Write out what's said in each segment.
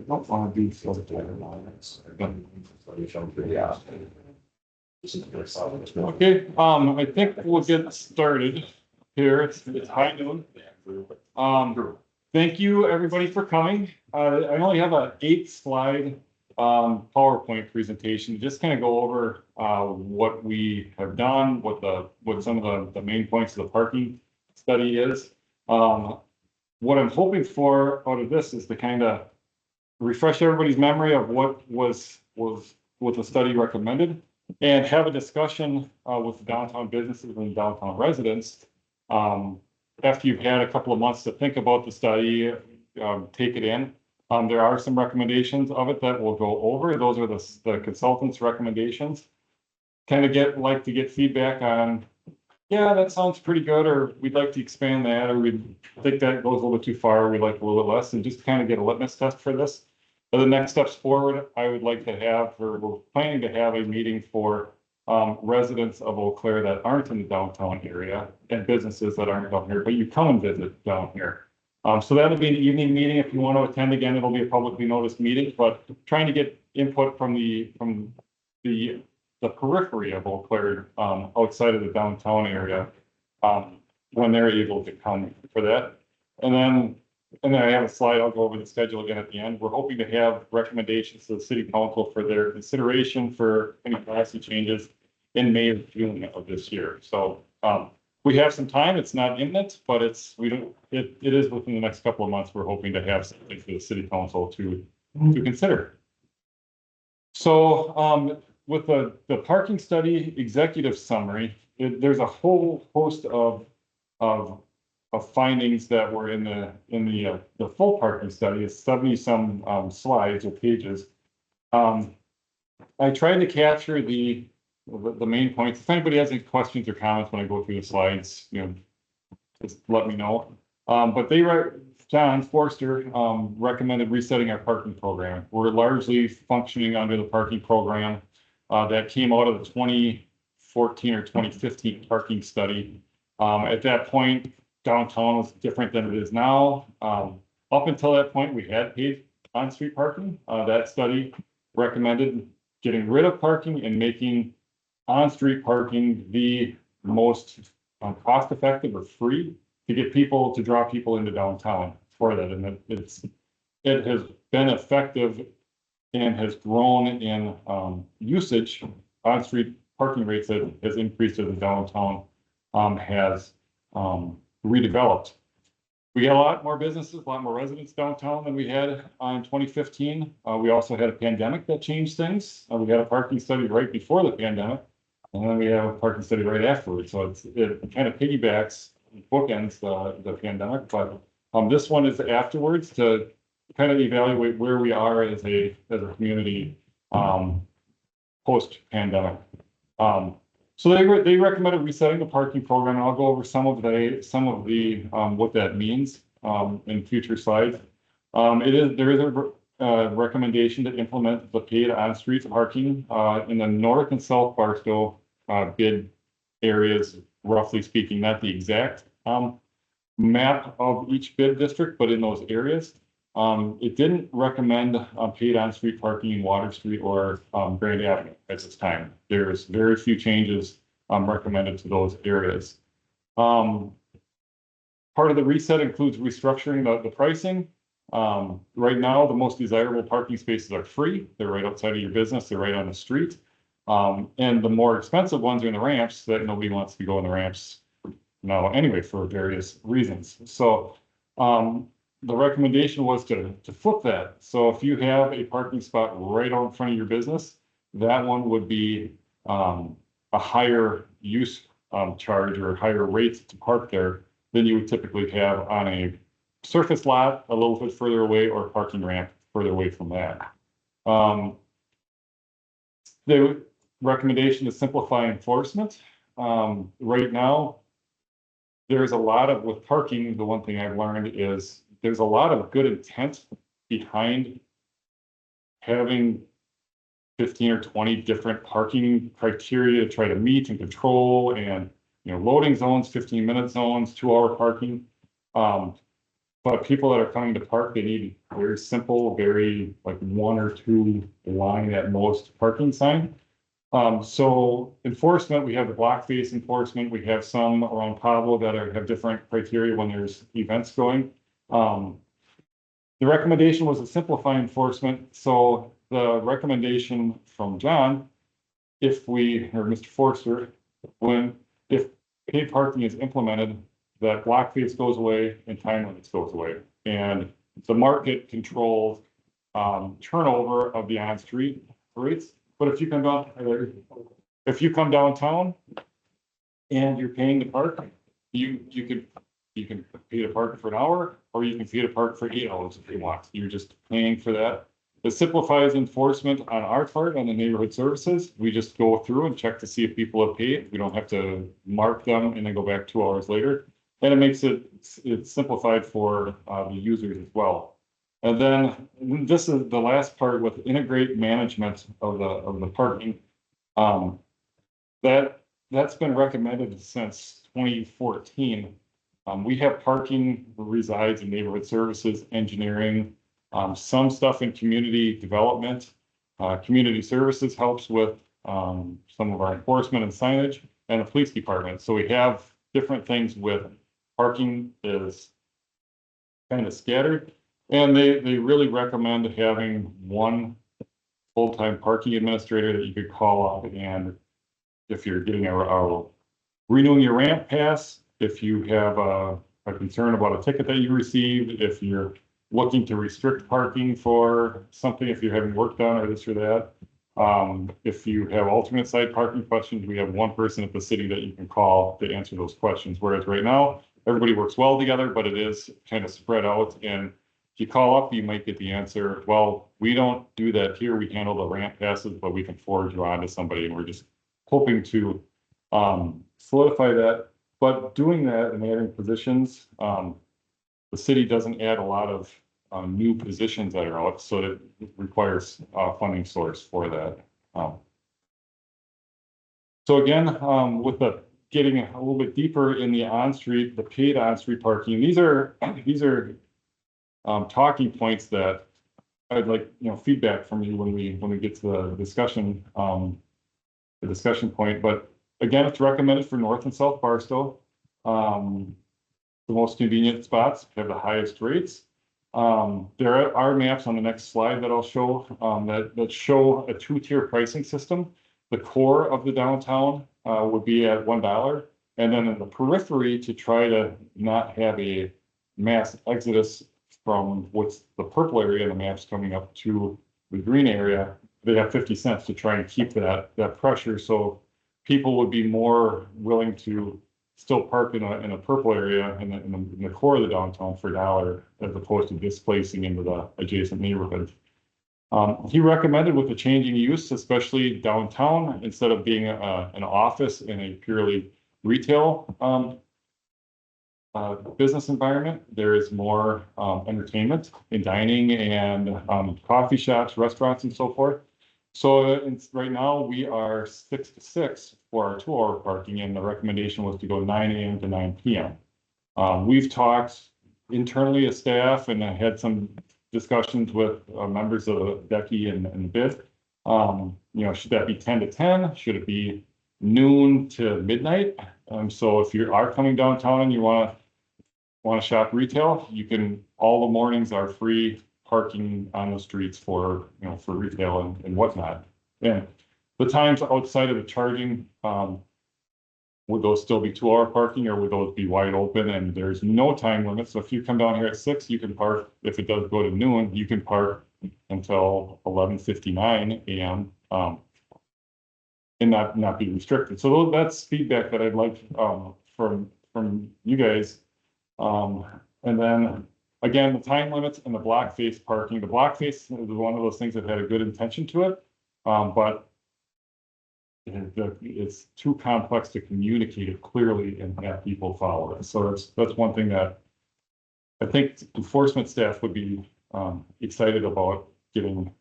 don't want to be floated down. Yeah. Okay, I think we'll get started here. It's high noon. Thank you, everybody, for coming. I only have a 8-slide PowerPoint presentation, just kind of go over what we have done, what some of the main points of the parking study is. What I'm hoping for out of this is to kind of refresh everybody's memory of what the study recommended, and have a discussion with downtown businesses and downtown residents. After you've had a couple of months to think about the study, take it in. There are some recommendations of it that we'll go over. Those are the consultants' recommendations. Kind of like to get feedback on, yeah, that sounds pretty good, or we'd like to expand that, or we think that goes a little bit too far, we'd like a little bit less, and just kind of get a litmus test for this. For the next steps forward, I would like to have, or we're planning to have a meeting for residents of Eau Claire that aren't in the downtown area and businesses that aren't down here, but you come and visit down here. So that'll be an evening meeting. If you want to attend again, it'll be a publicly noticed meeting, but trying to get input from the periphery of Eau Claire, outside of the downtown area, when they're able to come for that. And then I have a slide. I'll go over the schedule again at the end. We're hoping to have recommendations to the city council for their consideration for any policy changes in May or June of this year. So we have some time. It's not imminent, but it is within the next couple of months. We're hoping to have something for the city council to consider. So with the parking study executive summary, there's a whole host of findings that were in the full parking study. It's 70-some slides or pages. I tried to capture the main points. If anybody has any questions or comments when I go through the slides, just let me know. But Jon Forster recommended resetting our parking program. We're largely functioning under the parking program that came out of the 2014 or 2015 parking study. At that point, downtown was different than it is now. Up until that point, we had paid on-street parking. That study recommended getting rid of parking and making on-street parking the most cost-effective or free to get people to draw people into downtown for that. And it has been effective and has grown in usage. On-street parking rates has increased as the downtown has redeveloped. We got a lot more businesses, a lot more residents downtown than we had in 2015. We also had a pandemic that changed things. We had a parking study right before the pandemic, and then we have a parking study right afterwards. So it kind of piggybacks, bookends the pandemic. But this one is afterwards to kind of evaluate where we are as a community post-pandemic. So they recommended resetting the parking program, and I'll go over some of the what that means in future slides. There is a recommendation to implement the paid on-street parking in the north and south Barstow bid areas, roughly speaking, not the exact map of each bid district, but in those areas. It didn't recommend paid on-street parking in Water Street or Grand Avenue at this time. There's very few changes recommended to those areas. Part of the reset includes restructuring the pricing. Right now, the most desirable parking spaces are free. They're right outside of your business. They're right on the street. And the more expensive ones are in the ramps that nobody wants to go in the ramps now anyway for various reasons. So the recommendation was to flip that. So if you have a parking spot right out in front of your business, that one would be a higher use charge or higher rates to park there than you would typically have on a surface lot a little bit further away or a parking ramp further away from that. The recommendation is simplify enforcement. Right now, there's a lot of, with parking, the one thing I've learned is there's a lot of good intent behind having 15 or 20 different parking criteria to try to meet and control, and loading zones, 15-minute zones, 2-hour parking. But people that are coming to park, they need very simple, very like 1 or 2 line at most parking sign. So enforcement, we have the block face enforcement. We have some around Pablo that have different criteria when there's events going. The recommendation was to simplify enforcement. So the recommendation from John, if we, or Mr. Forster, if paid parking is implemented, that block face goes away and time limits goes away. And the market controls turnover of the on-street rates. But if you come downtown and you're paying to park, you can pay to park for an hour, or you can pay to park for 8 hours if you want. You're just paying for that. It simplifies enforcement on our part on the neighborhood services. We just go through and check to see if people have paid. We don't have to mark them and then go back 2 hours later. And it makes it's simplified for the users as well. And then this is the last part with integrate management of the parking. That's been recommended since 2014. We have parking resides in neighborhood services, engineering, some stuff in community development. Community services helps with some of our enforcement and signage, and the police department. So we have different things with parking is kind of scattered. And they really recommend having one full-time parking administrator that you could call up, and if you're getting renewing your ramp pass, if you have a concern about a ticket that you received, if you're looking to restrict parking for something, if you're having work done or this or that. If you have alternate side parking questions, we have one person at the city that you can call to answer those questions. Whereas right now, everybody works well together, but it is kind of spread out. And if you call up, you might get the answer, well, we don't do that here. We handle the ramp passes, but we can forward you on to somebody. And we're just hoping to solidify that. But doing that and adding positions, the city doesn't add a lot of new positions that are out, so it requires a funding source for that. So again, with getting a little bit deeper in the paid on-street parking, these are talking points that I'd like feedback from you when we get to the discussion point. But again, it's recommended for North and South Barstow. The most convenient spots have the highest rates. There are maps on the next slide that I'll show that show a 2-tier pricing system. The core of the downtown would be at $1, and then in the periphery, to try to not have a mass exodus from what's the purple area in the maps coming up to the green area, they have 50 cents to try and keep that pressure. So people would be more willing to still park in a purple area in the core of the downtown for $1, as opposed to displacing into the adjacent neighborhood. He recommended with the changing use, especially downtown, instead of being an office in a purely retail business environment, there is more entertainment and dining and coffee shops, restaurants, and so forth. So right now we are 6 to 6 for our 2-hour parking, and the recommendation was to go 9 a.m. to 9 p.m. We've talked internally as staff, and I had some discussions with members of the DECI and BID. Should that be 10 to 10? Should it be noon to midnight? So if you are coming downtown and you want to shop retail, you can. All the mornings are free parking on the streets for retail and whatnot. And the times outside of the charging, would those still be 2-hour parking, or would those be wide open? And there's no time limit. So if you come down here at 6, you can park. If it does go to noon, you can park until 11:59 a.m. And not be restricted. So that's feedback that I'd like from you guys. And then again, the time limits and the block face parking. The block face is one of those things that had a good intention to it, but it's too complex to communicate it clearly and have people follow it. So that's one thing that I think enforcement staff would be excited about getting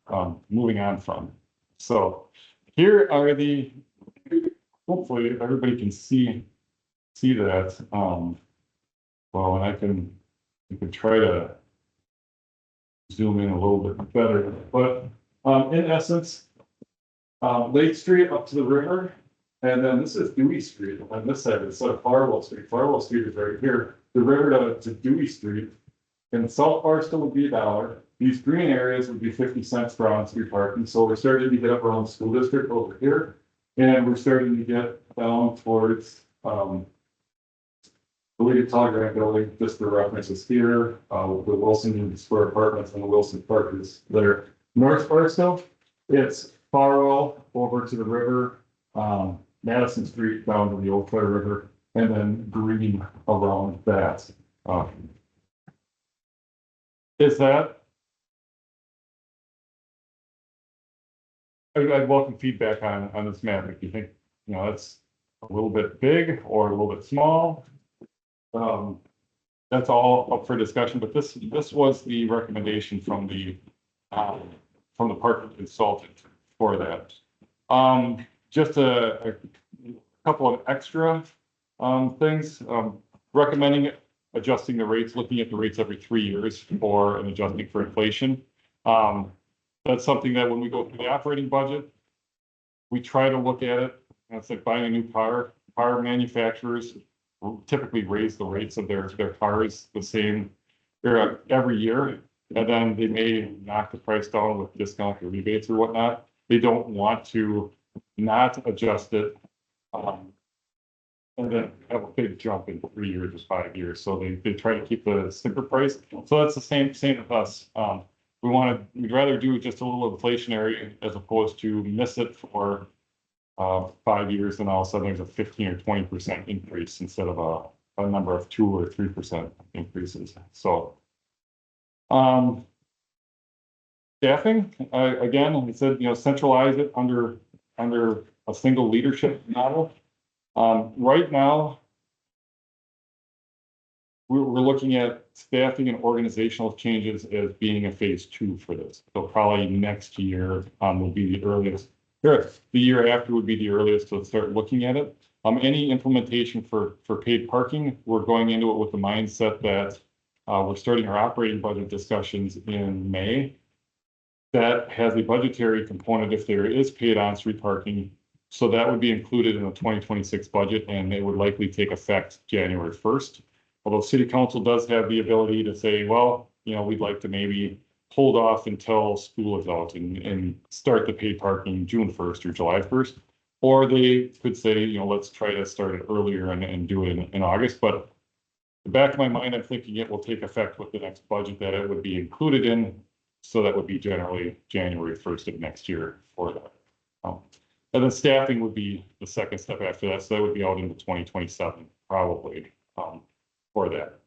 moving on from. So here are hopefully everybody can see that. Well, and I can you could try to zoom in a little bit better, but, in essence, Lake Street up to the river, and then this is Dewey Street on this side, instead of Farwell Street. Farwell Street is right here, the river to Dewey Street. And South Barstow would be $1. These green areas would be 50 cents for on-street parking. So we're starting to get up around the school district over here. And we're starting to get down towards, the League Telegraph building, just for reference is here, the Wilson Square Apartments and the Wilson Park is there. North Barstow, it's Farwell over to the river, Madison Street down to the Eau Claire River, and then green around that. Is that? I'd welcome feedback on this map. If you think, it's a little bit big or a little bit small. That's all up for discussion, but this was the recommendation from the parking consultant for that. Just a couple of extra things, recommending adjusting the rates, looking at the rates every 3 years for and adjusting for inflation. That's something that when we go through the operating budget, we try to look at it. It's like buying a new car. Car manufacturers typically raise the rates of their cars the same every year, and then they may knock the price down with discount or rebates or whatnot. They don't want to not adjust it. And then have a big jump in 3 years or 5 years. So they try to keep the sticker price. So that's the same with us. We'd rather do just a little inflationary as opposed to miss it for 5 years and all of a sudden there's a 15 or 20% increase instead of a number of 2 or 3% increases. So staffing, again, we said, centralize it under a single leadership model. Right now, we're looking at staffing and organizational changes as being a phase 2 for this. So probably next year will be the earliest. The year after would be the earliest to start looking at it. Any implementation for paid parking, we're going into it with the mindset that we're starting our operating budget discussions in May. That has a budgetary component if there is paid on-street parking. So that would be included in the 2026 budget, and it would likely take effect January 1st. Although City Council does have the ability to say, well, we'd like to maybe hold off until school is out and start the paid parking June 1st or July 1st. Or they could say, let's try to start it earlier and do it in August. But the back of my mind, I'm thinking it will take effect with the next budget that it would be included in. So that would be generally January 1st of next year for that. And then staffing would be the second step after that. So that would be out into 2027, probably, for that.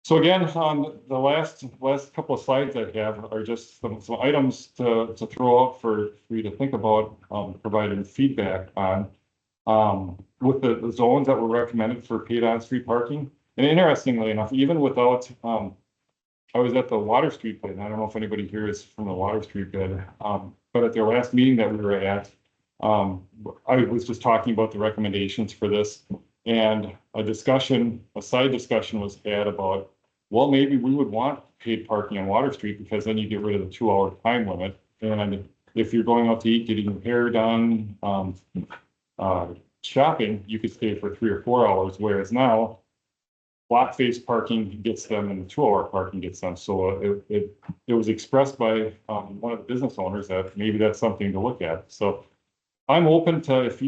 So again, the last couple of slides I have are just some items to throw out for you to think about, providing feedback on, with the zones that were recommended for paid on-street parking. And interestingly enough, even without, I was at the Water Street bid, and I don't know if anybody here is from the Water Street bid, but at their last meeting that we were at, I was just talking about the recommendations for this, and a side discussion was had about, well, maybe we would want paid parking on Water Street because then you get rid of the 2-hour time limit. And if you're going out to eat, getting your hair done, shopping, you could stay for 3 or 4 hours, whereas now block face parking gets them and the 2-hour parking gets them. So it was expressed by one of the business owners that maybe that's something to look at. So I'm open to if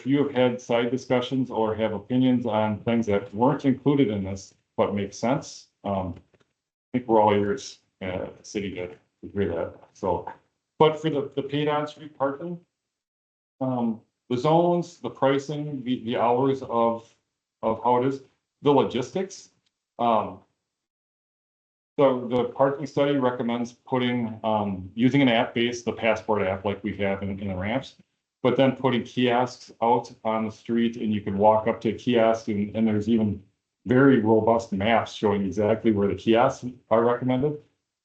you have had side discussions or have opinions on things that weren't included in this but make sense. I think we're all ears at the city to agree that. So, but for the paid on-street parking, the zones, the pricing, the hours of how it is, the logistics. So the parking study recommends putting using an app based, the Passport app like we have in the ramps, but then putting kiosks out on the street, and you can walk up to a kiosk, and there's even very robust maps showing exactly where the kiosks are recommended.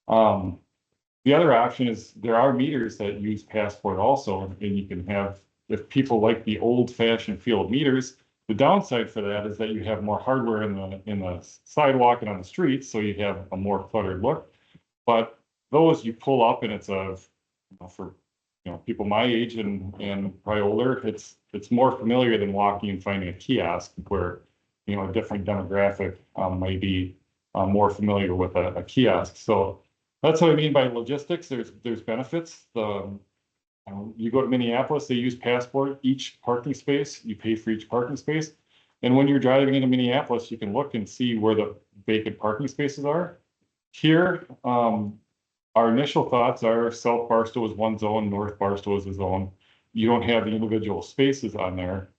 The other option is there are meters that use Passport also, and you can have, if people like the old fashioned feel of meters, The downside for that is that you have more hardware in the sidewalk and on the streets, so you have a more cluttered look. But those you pull up and it's for people my age and probably older, it's more familiar than walking and finding a kiosk where a different demographic might be more familiar with a kiosk. So that's what I mean by logistics. There's benefits. You go to Minneapolis, they use Passport, each parking space, you pay for each parking space. And when you're driving into Minneapolis, you can look and see where the vacant parking spaces are. Here, our initial thoughts are South Barstow is one zone, North Barstow is a zone. You don't have the individual spaces on there.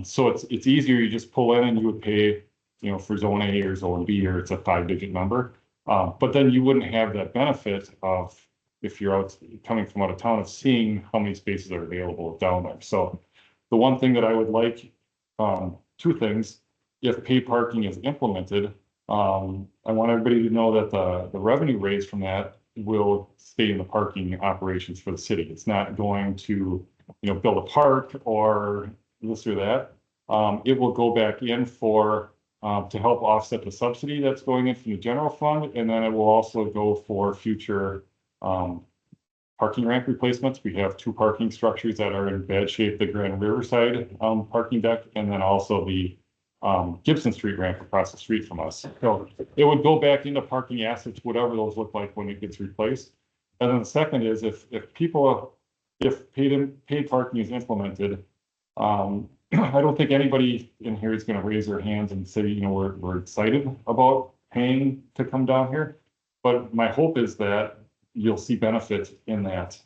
So it's easier, you just pull in and you would pay, for zone A or zone B, or it's a 5-digit number. But then you wouldn't have that benefit of, if you're coming from out of town, of seeing how many spaces are available down there. So the one thing that I would like, two things, if paid parking is implemented, I want everybody to know that the revenue raised from that will stay in the parking operations for the city. It's not going to, build a park or this or that. It will go back in for, to help offset the subsidy that's going in from the general fund. And then it will also go for future parking ramp replacements. We have 2 parking structures that are in bad shape, the Grand Riverside parking deck, and then also the Gibson Street ramp across the street from us. So it would go back into parking assets, whatever those look like when it gets replaced. And then the second is if paid parking is implemented, I don't think anybody in here is going to raise their hands and say, we're excited about paying to come down here. But my hope is that you'll see benefit in that.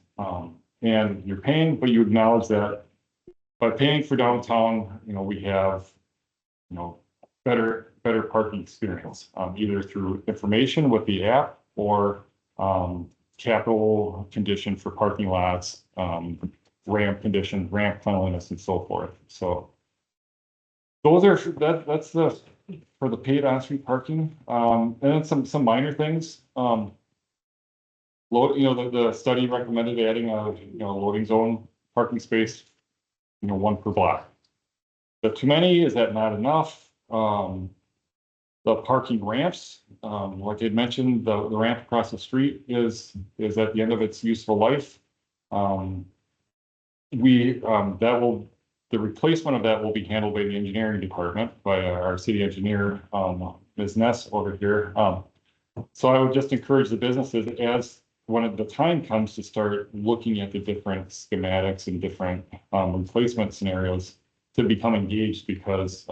And you're paying, but you acknowledge that by paying for downtown, we have, better parking experience, either through information with the app or capital condition for parking lots, ramp condition, ramp cleanliness, and so forth. So those are that's for the paid on-street parking. And then some minor things. The study recommended adding a loading zone parking space, 1 per block. But too many, is that not enough? The parking ramps, like I mentioned, the ramp across the street is at the end of its useful life. The replacement of that will be handled by the engineering department, by our city engineer, Ms. Ness over here. So I would just encourage the businesses, as when the time comes to start looking at the different schematics and different replacement scenarios, to become engaged, because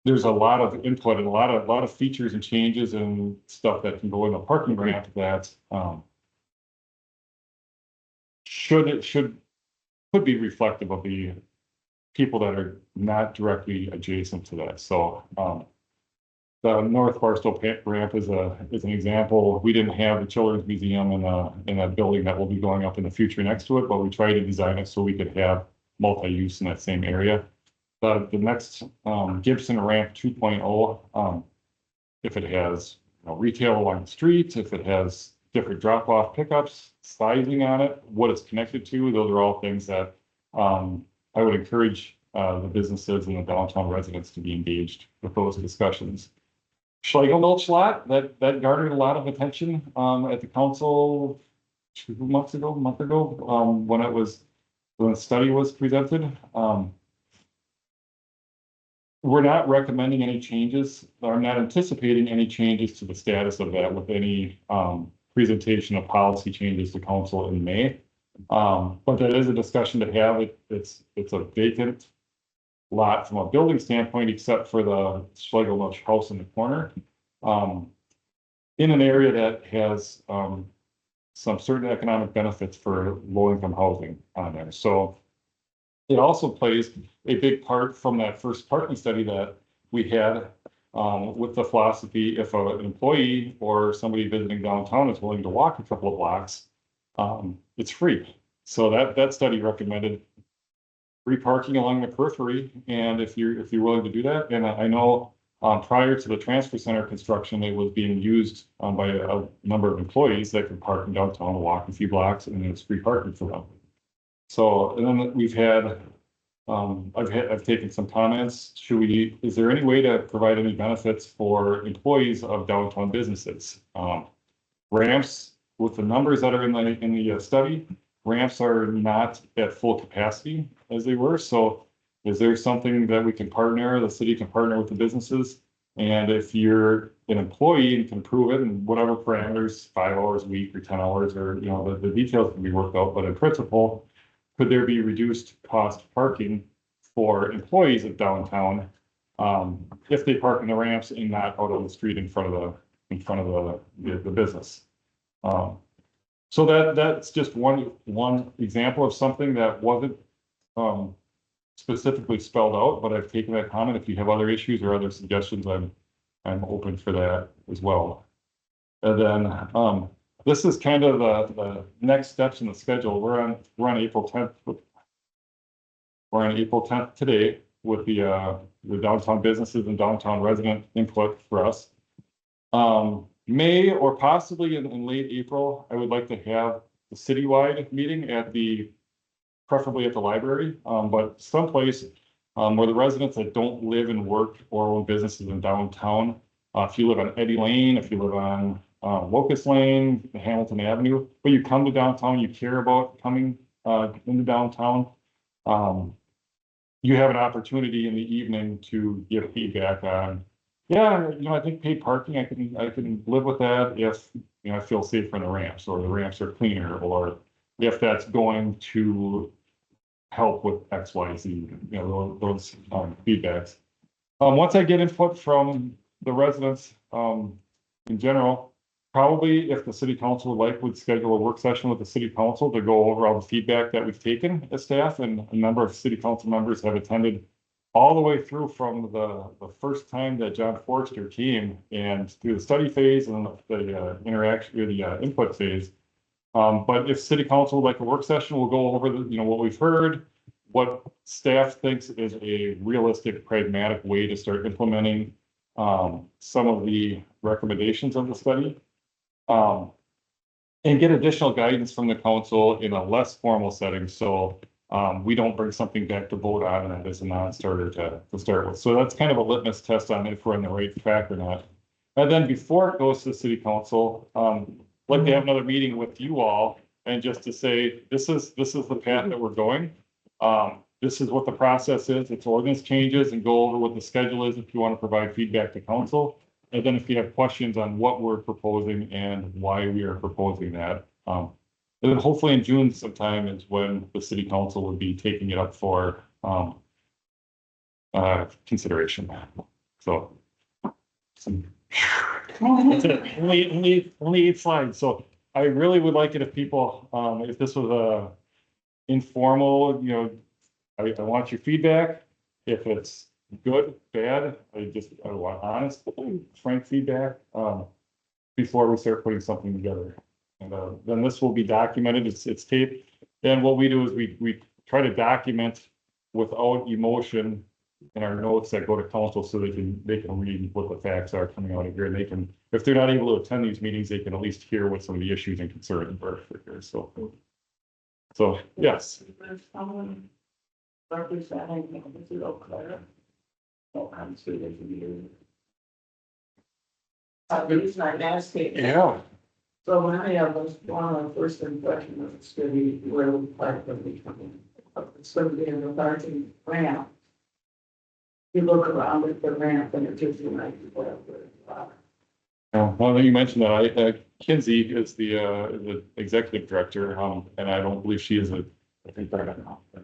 there's a lot of input and a lot of features and changes and stuff that can go in a parking ramp that could be reflective of the people that are not directly adjacent to that. So the North Barstow ramp is an example. We didn't have the Children's Museum in a building that will be going up in the future next to it, but we tried to design it so we could have multi-use in that same area. The next Gibson ramp 2.0, if it has retail along the street, if it has different drop-off pickups, sizing on it, what it's connected to, those are all things that I would encourage the businesses and the downtown residents to be engaged with those discussions. Schlegel Milch lot, that garnered a lot of attention at the council 2 months ago, a month ago, when the study was presented. We're not recommending any changes, or not anticipating any changes to the status of that with any presentation of policy changes to council in May. But that is a discussion to have. It's a vacant lot from a building standpoint, except for the Schlegel Milch house in the corner, in an area that has some certain economic benefits for low-income housing on there. So it also plays a big part from that first parking study that we had with the philosophy, if an employee or somebody visiting downtown is willing to walk a couple of blocks, it's free. So that study recommended free parking along the periphery, and if you're willing to do that, and I know prior to the transfer center construction, it was being used by a number of employees that could park in downtown, walk a few blocks, and it's free parking for them. So, and then we've had I've taken some comments. Is there any way to provide any benefits for employees of downtown businesses? Ramps, with the numbers that are in the study, ramps are not at full capacity as they were. So is there something that we can partner, the city can partner with the businesses? And if you're an employee and can prove it in whatever parameters, 5 hours a week or 10 hours, or, you know, the details can be worked out, but in principle, could there be reduced cost parking for employees of downtown? If they park in the ramps and not out on the street in front of the business. So that's just one example of something that wasn't specifically spelled out, but I've taken that comment. If you have other issues or other suggestions, I'm open for that as well. And then this is kind of the next steps in the schedule. We're on April 10th. We're on April 10th today with the downtown businesses and downtown resident input for us. May or possibly in late April, I would like to have the citywide meeting preferably at the library, but someplace where the residents that don't live and work or own businesses in downtown, if you live on Eddy Lane, if you live on Locust Lane, Hamilton Avenue, but you come to downtown, you care about coming into downtown, you have an opportunity in the evening to give feedback on, yeah, you know, I think paid parking, I can live with that if, you know, I feel safer in the ramps, or the ramps are cleaner, or if that's going to help with X, Y, Z, you know, those feedbacks. Once I get input from the residents in general, probably if the city council would schedule a work session with the city council to go over all the feedback that we've taken as staff, and a number of city council members have attended all the way through from the first time that Jon Forster came and through the study phase and the interaction or the input phase. But if city council would like a work session, we'll go over what we've heard, what staff thinks is a realistic, pragmatic way to start implementing some of the recommendations of the study. And get additional guidance from the council in a less formal setting. So we don't bring something back to vote on that as a non-starter to start with. So that's kind of a litmus test on if we're on the right track or not. And then before it goes to the city council, I'd like to have another meeting with you all and just to say, this is the path that we're going. This is what the process is. It's ordinance changes, and go over what the schedule is if you want to provide feedback to council. And then if you have questions on what we're proposing and why we are proposing that. And then hopefully in June sometime is when the city council would be taking it up for consideration. So that's it. Only 8 slides. So I really would like it if people, if this was a informal, I want your feedback. If it's good, bad, I want honest, frank feedback before we start putting something together. And then this will be documented. It's taped. Then what we do is we try to document without emotion in our notes that go to council, so they can read what the facts are coming out of here. And they can, if they're not able to attend these meetings, they can at least hear what some of the issues and concerns are here. So yes. There's someone representing Eau Claire. I'm sure they can do. The reason I'm asking. Yeah. So many of us, one of the first impression of it's going to be where we park when we come in. It's going to be in the parking ramp. You look around at the ramp and it gives you an idea whatever. Well, you mentioned that Kinsey is the executive director, and I don't believe she is I think they're gonna, I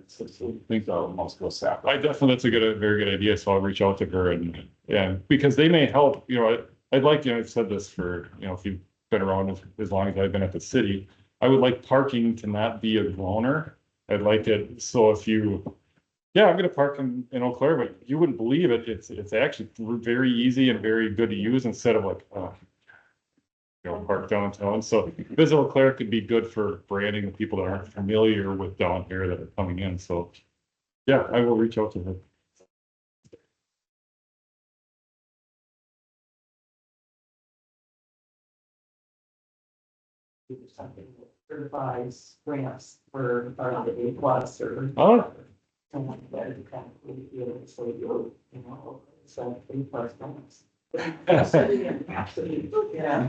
think most go staff. I definitely, that's a very good idea. So I'll reach out to her and because they may help, I'd like, I've said this for, if you've been around as long as I've been at the city, I would like parking to not be a groaner. I'd like it. So if I'm going to park in Eau Claire, but you wouldn't believe it. It's actually very easy and very good to use instead of like, park downtown. So Visit Eau Claire could be good for branding the people that aren't familiar with down here that are coming in. So yeah, I will reach out to her. Something certifies ramps for our A+ or. Oh, someone that is kind of really good, so you're, so pretty close minutes. Absolutely, yeah.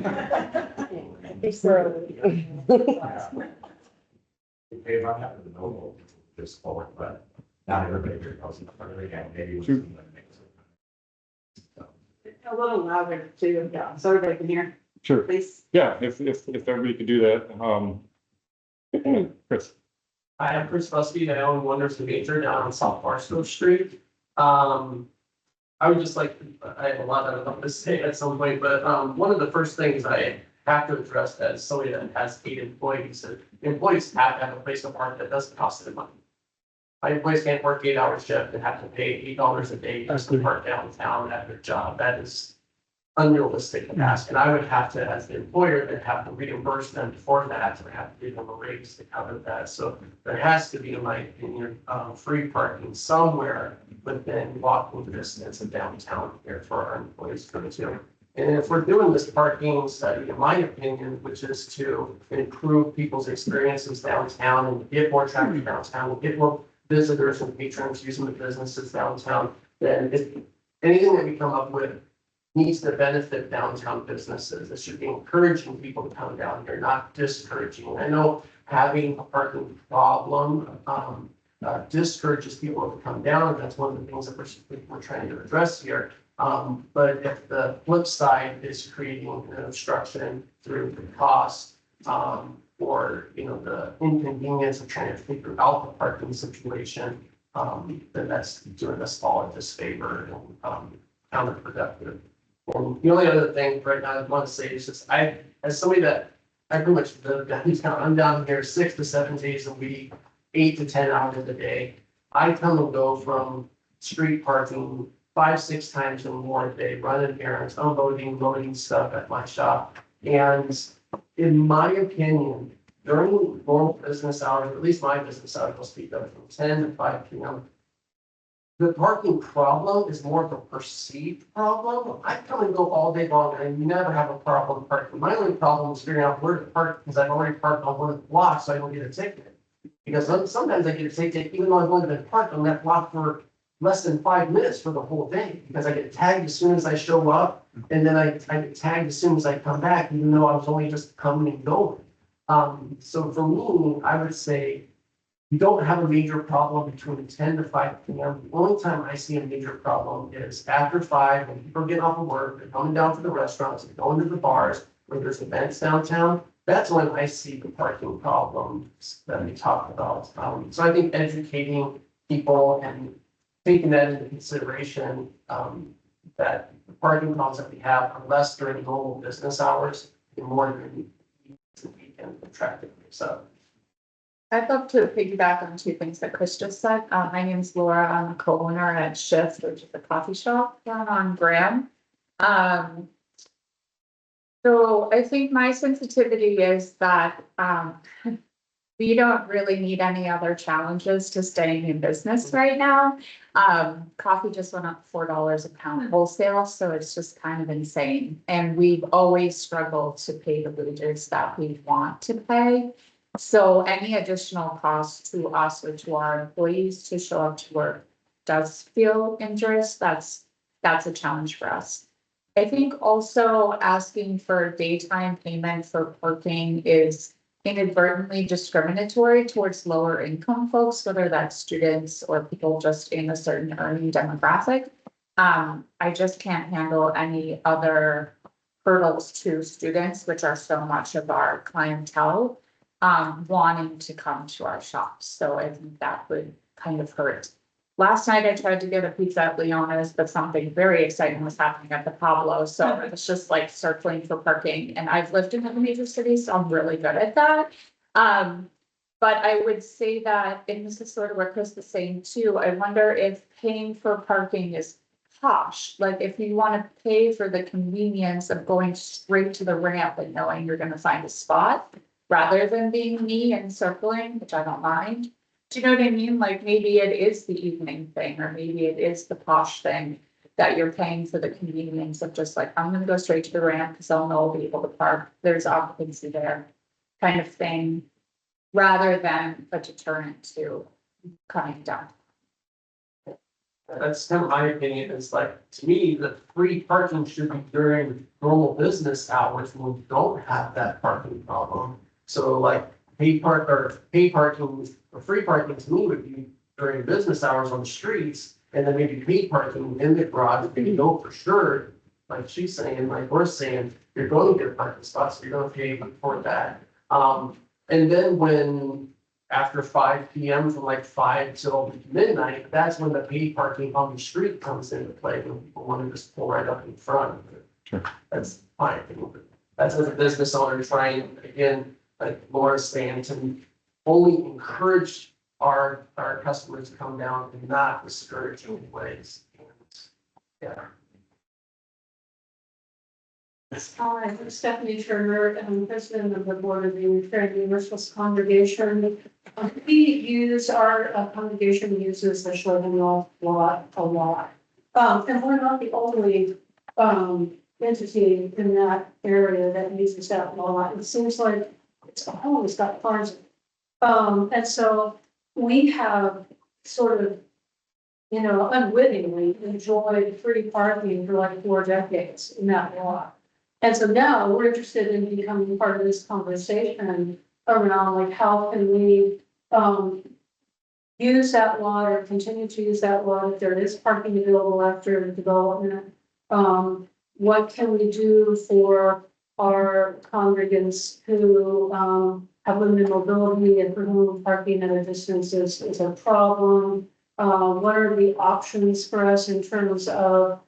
They run out of the noble, just forward, but not everybody knows it, but again, maybe. True. A little louder too, yeah, so everybody can hear, Sure. please. Yeah, if everybody could do that, Chris. I am Chris Busby. I own Wonders of Nature down on South Barstow Street. I would just like, I have a lot that I'd love to say at some point, but one of the first things I have to address as somebody that has 8 employees, that employees have to have a place to park that doesn't cost them money. My employees can't work 8-hour shift and have to pay $8 a day just to park downtown at their job. That is unrealistic to ask, and I would have to, as the employer, then have to reimburse them for that, or have to give them a raise to cover that. So there has to be, in my opinion, free parking somewhere within walking distance of downtown here for our employees to go to. And if we're doing this parking study, in my opinion, which is to improve people's experiences downtown and get more traffic downtown, get more visitors and patrons using the businesses downtown, then if anything that we come up with needs to benefit downtown businesses. It should be encouraging people to come down here, not discouraging. I know having a parking problem discourages people to come down. That's one of the things that we're trying to address here. But if the flip side is creating an obstruction through the cost, or the inconvenience of trying to figure out the parking situation, then that's doing us all a disfavor and counterproductive. And the only other thing right now I want to say is just as somebody that I pretty much live downtown, I'm down here 6 to 7 days a week, 8 to 10 hours a day. I come and go from street parking 5-6 times or more a day, running errands, unloading, loading stuff at my shop. And in my opinion, during normal business hours, at least my business hours, will speak of from 10 to 5 p.m. The parking problem is more of a perceived problem. I come and go all day long and I never have a problem parking. My only problem is figuring out where to park because I've already parked on one of the blocks, so I don't get a ticket. Because sometimes I get a ticket even though I've only been parked on that block for less than 5 minutes for the whole day. Because I get tagged as soon as I show up, and then I get tagged as soon as I come back, even though I was only just coming and going. So for me, I would say you don't have a major problem between 10 to 5 p.m. The only time I see a major problem is after 5, when people are getting off of work, they're coming down to the restaurants, they're going to the bars, where there's events downtown. That's when I see the parking problems that we talked about. So I think educating people and taking that into consideration, that the parking problems that we have are less during normal business hours and more during the weekend traffic. So. I'd love to piggyback on 2 things that Chris just said. My name is Laura. I'm a co-owner at Shift, which is a coffee shop down on Graham. So I think my sensitivity is that we don't really need any other challenges to staying in business right now. Coffee just went up $4 a pound wholesale, so it's just kind of insane. And we've always struggled to pay the wages that we want to pay. So any additional cost to us or to our employees to show up to work does feel injurious. That's a challenge for us. I think also asking for daytime payment for parking is inadvertently discriminatory towards lower income folks, whether that's students or people just in a certain earning demographic. I just can't handle any other hurdles to students, which are so much of our clientele, wanting to come to our shops. So I think that would kind of hurt. Last night I tried to get a pizza at Leona's, but something very exciting was happening at the Pablo. So it's just like circling for parking. And I've lived in a major city, so I'm really good at that. But I would say that, and this is sort of what Chris was saying too, I wonder if paying for parking is posh. Like if you want to pay for the convenience of going straight to the ramp and knowing you're going to find a spot, rather than being me and circling, which I don't mind. Do you know what I mean? Like maybe it is the evening thing, or maybe it is the posh thing that you're paying for the convenience of just like, I'm going to go straight to the ramp because I'll know I'll be able to park. There's occupancy there kind of thing, rather than a deterrent to coming down. That's kind of my opinion, is like, to me, the free parking should be during normal business hours when we don't have that parking problem. So like, paid parking, or free parking to me would be during business hours on the streets, and then maybe paid parking in the garage, if you know for sure, like she's saying, like we're saying, you're going to get a parking spot, so you're gonna pay for that. And then when, after 5 PM, from like 5 till midnight, that's when the paid parking on the street comes into play, when people want to just pull right up in front. Sure. That's my opinion. That's as a business owner trying, again, like Laura's saying, to only encourage our customers to come down and not discourage in any ways. And, yeah. Hi, I'm Stephanie Turner, I'm president of the board of the Unitarian Universalist Congregation. Our congregation uses the Schlegelmilch lot a lot. And we're not the only, entity in that area that uses that lot. It seems like it's always got farms. And so we have sort of, unwittingly enjoyed free parking for like 4 decades in that lot. And so now we're interested in becoming part of this conversation around like, how can we, use that lot or continue to use that lot if there is parking available after development? What can we do for our congregants who, have limited mobility and for whom parking at a distance is a problem? What are the options for us in terms of,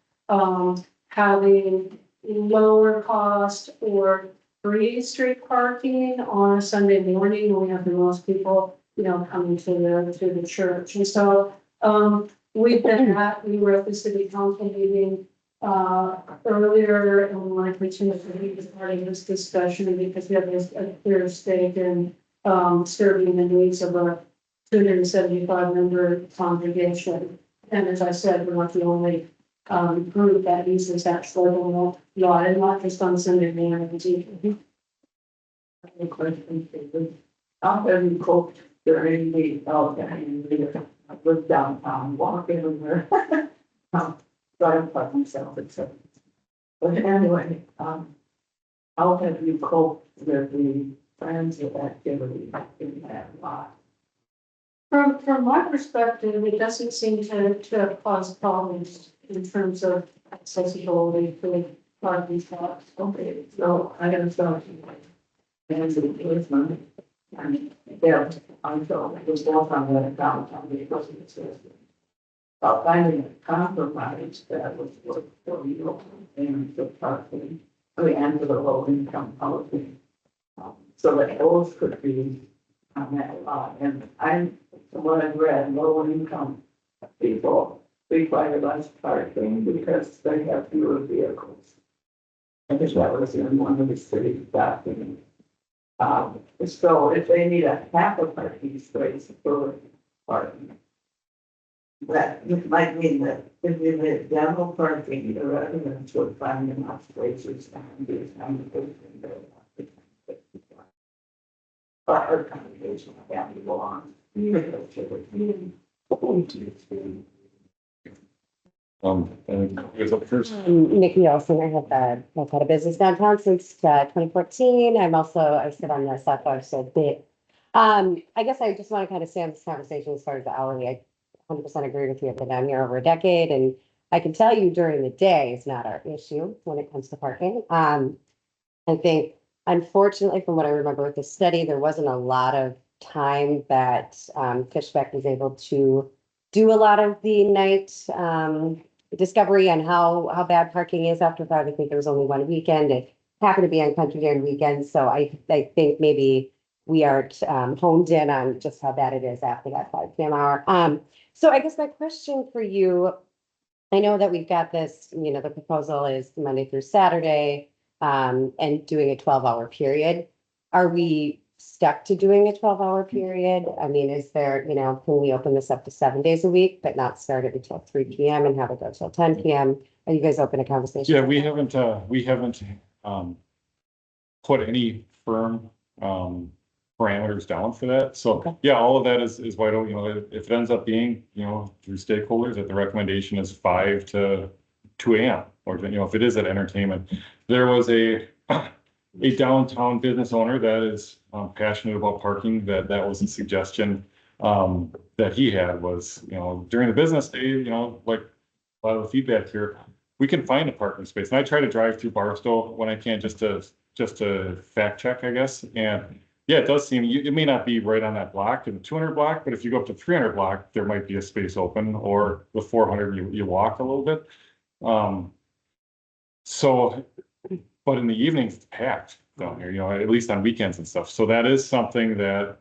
having lower cost or free street parking on a Sunday morning when we have the most people, coming to the church? And so, we were at the city council meeting, earlier, and we want to continue to be part of this discussion because we have a clear stake in, serving the needs of a 275 member congregation. And as I said, we're not the only group that uses that Schlegelmilch lot, and not just on Sunday mornings either. Any questions? How have you coped during the, I lived downtown, walking there. Trying to park myself, etc. But anyway, how have you coped with the transit activity in that lot? From my perspective, it doesn't seem to cause problems in terms of accessibility for parking spots. Okay, so I gotta start you. And it was money. And yeah, I thought it was both on the downtown because it says about finding a compromise that was work for you and the parking, and for the low income housing. So that those could be on that lot. And from what I've read, low income people require less parking because they have fewer vehicles. I think that was in one of the city documents. So if they need a half a parking space for parking, that might mean that if you need demo parking, the residents would find enough spaces and do some our congregation family belongs. And it was up first. Nikki Olson, I have I've had a business downtown since 2014. I sit on the South Waterside bit. I guess I just want to kind of stay on this conversation as far as the hourly. I 100% agree with you. I've been down here over a decade, and I can tell you during the day is not our issue when it comes to parking. I think, unfortunately, from what I remember with the study, there wasn't a lot of time that Fishbeck was able to do a lot of the night discovery on how bad parking is after 5. I think there was only one weekend. It happened to be on Country Day and weekends, so I think maybe we aren't honed in on just how bad it is after that 5 p.m. hour. So I guess my question for you, I know that we've got this, the proposal is Monday through Saturday, and doing a 12-hour period. Are we stuck to doing a 12-hour period? I mean, is there, can we open this up to 7 days a week, but not start it until 3 p.m. and have it go till 10 p.m.? Are you guys open to conversation? Yeah, we haven't put any firm parameters down for that. So, Okay. yeah, all of that is vital, you know, if it ends up being, you know, through stakeholders, that the recommendation is 5 to 2 AM, or, you know, if it is at entertainment. There was a downtown business owner that is passionate about parking, that was a suggestion that he had was, you know, during the business day, you know, like a lot of the feedback here, we can find a parking space. And I try to drive through Barstow when I can, just to fact check, I guess. And yeah, it does seem, it may not be right on that block in the 200 block, but if you go up to 300 block, there might be a space open, or the 400, you walk a little bit. So, but in the evenings, it's packed down here, you know, at least on weekends and stuff. So that is something that,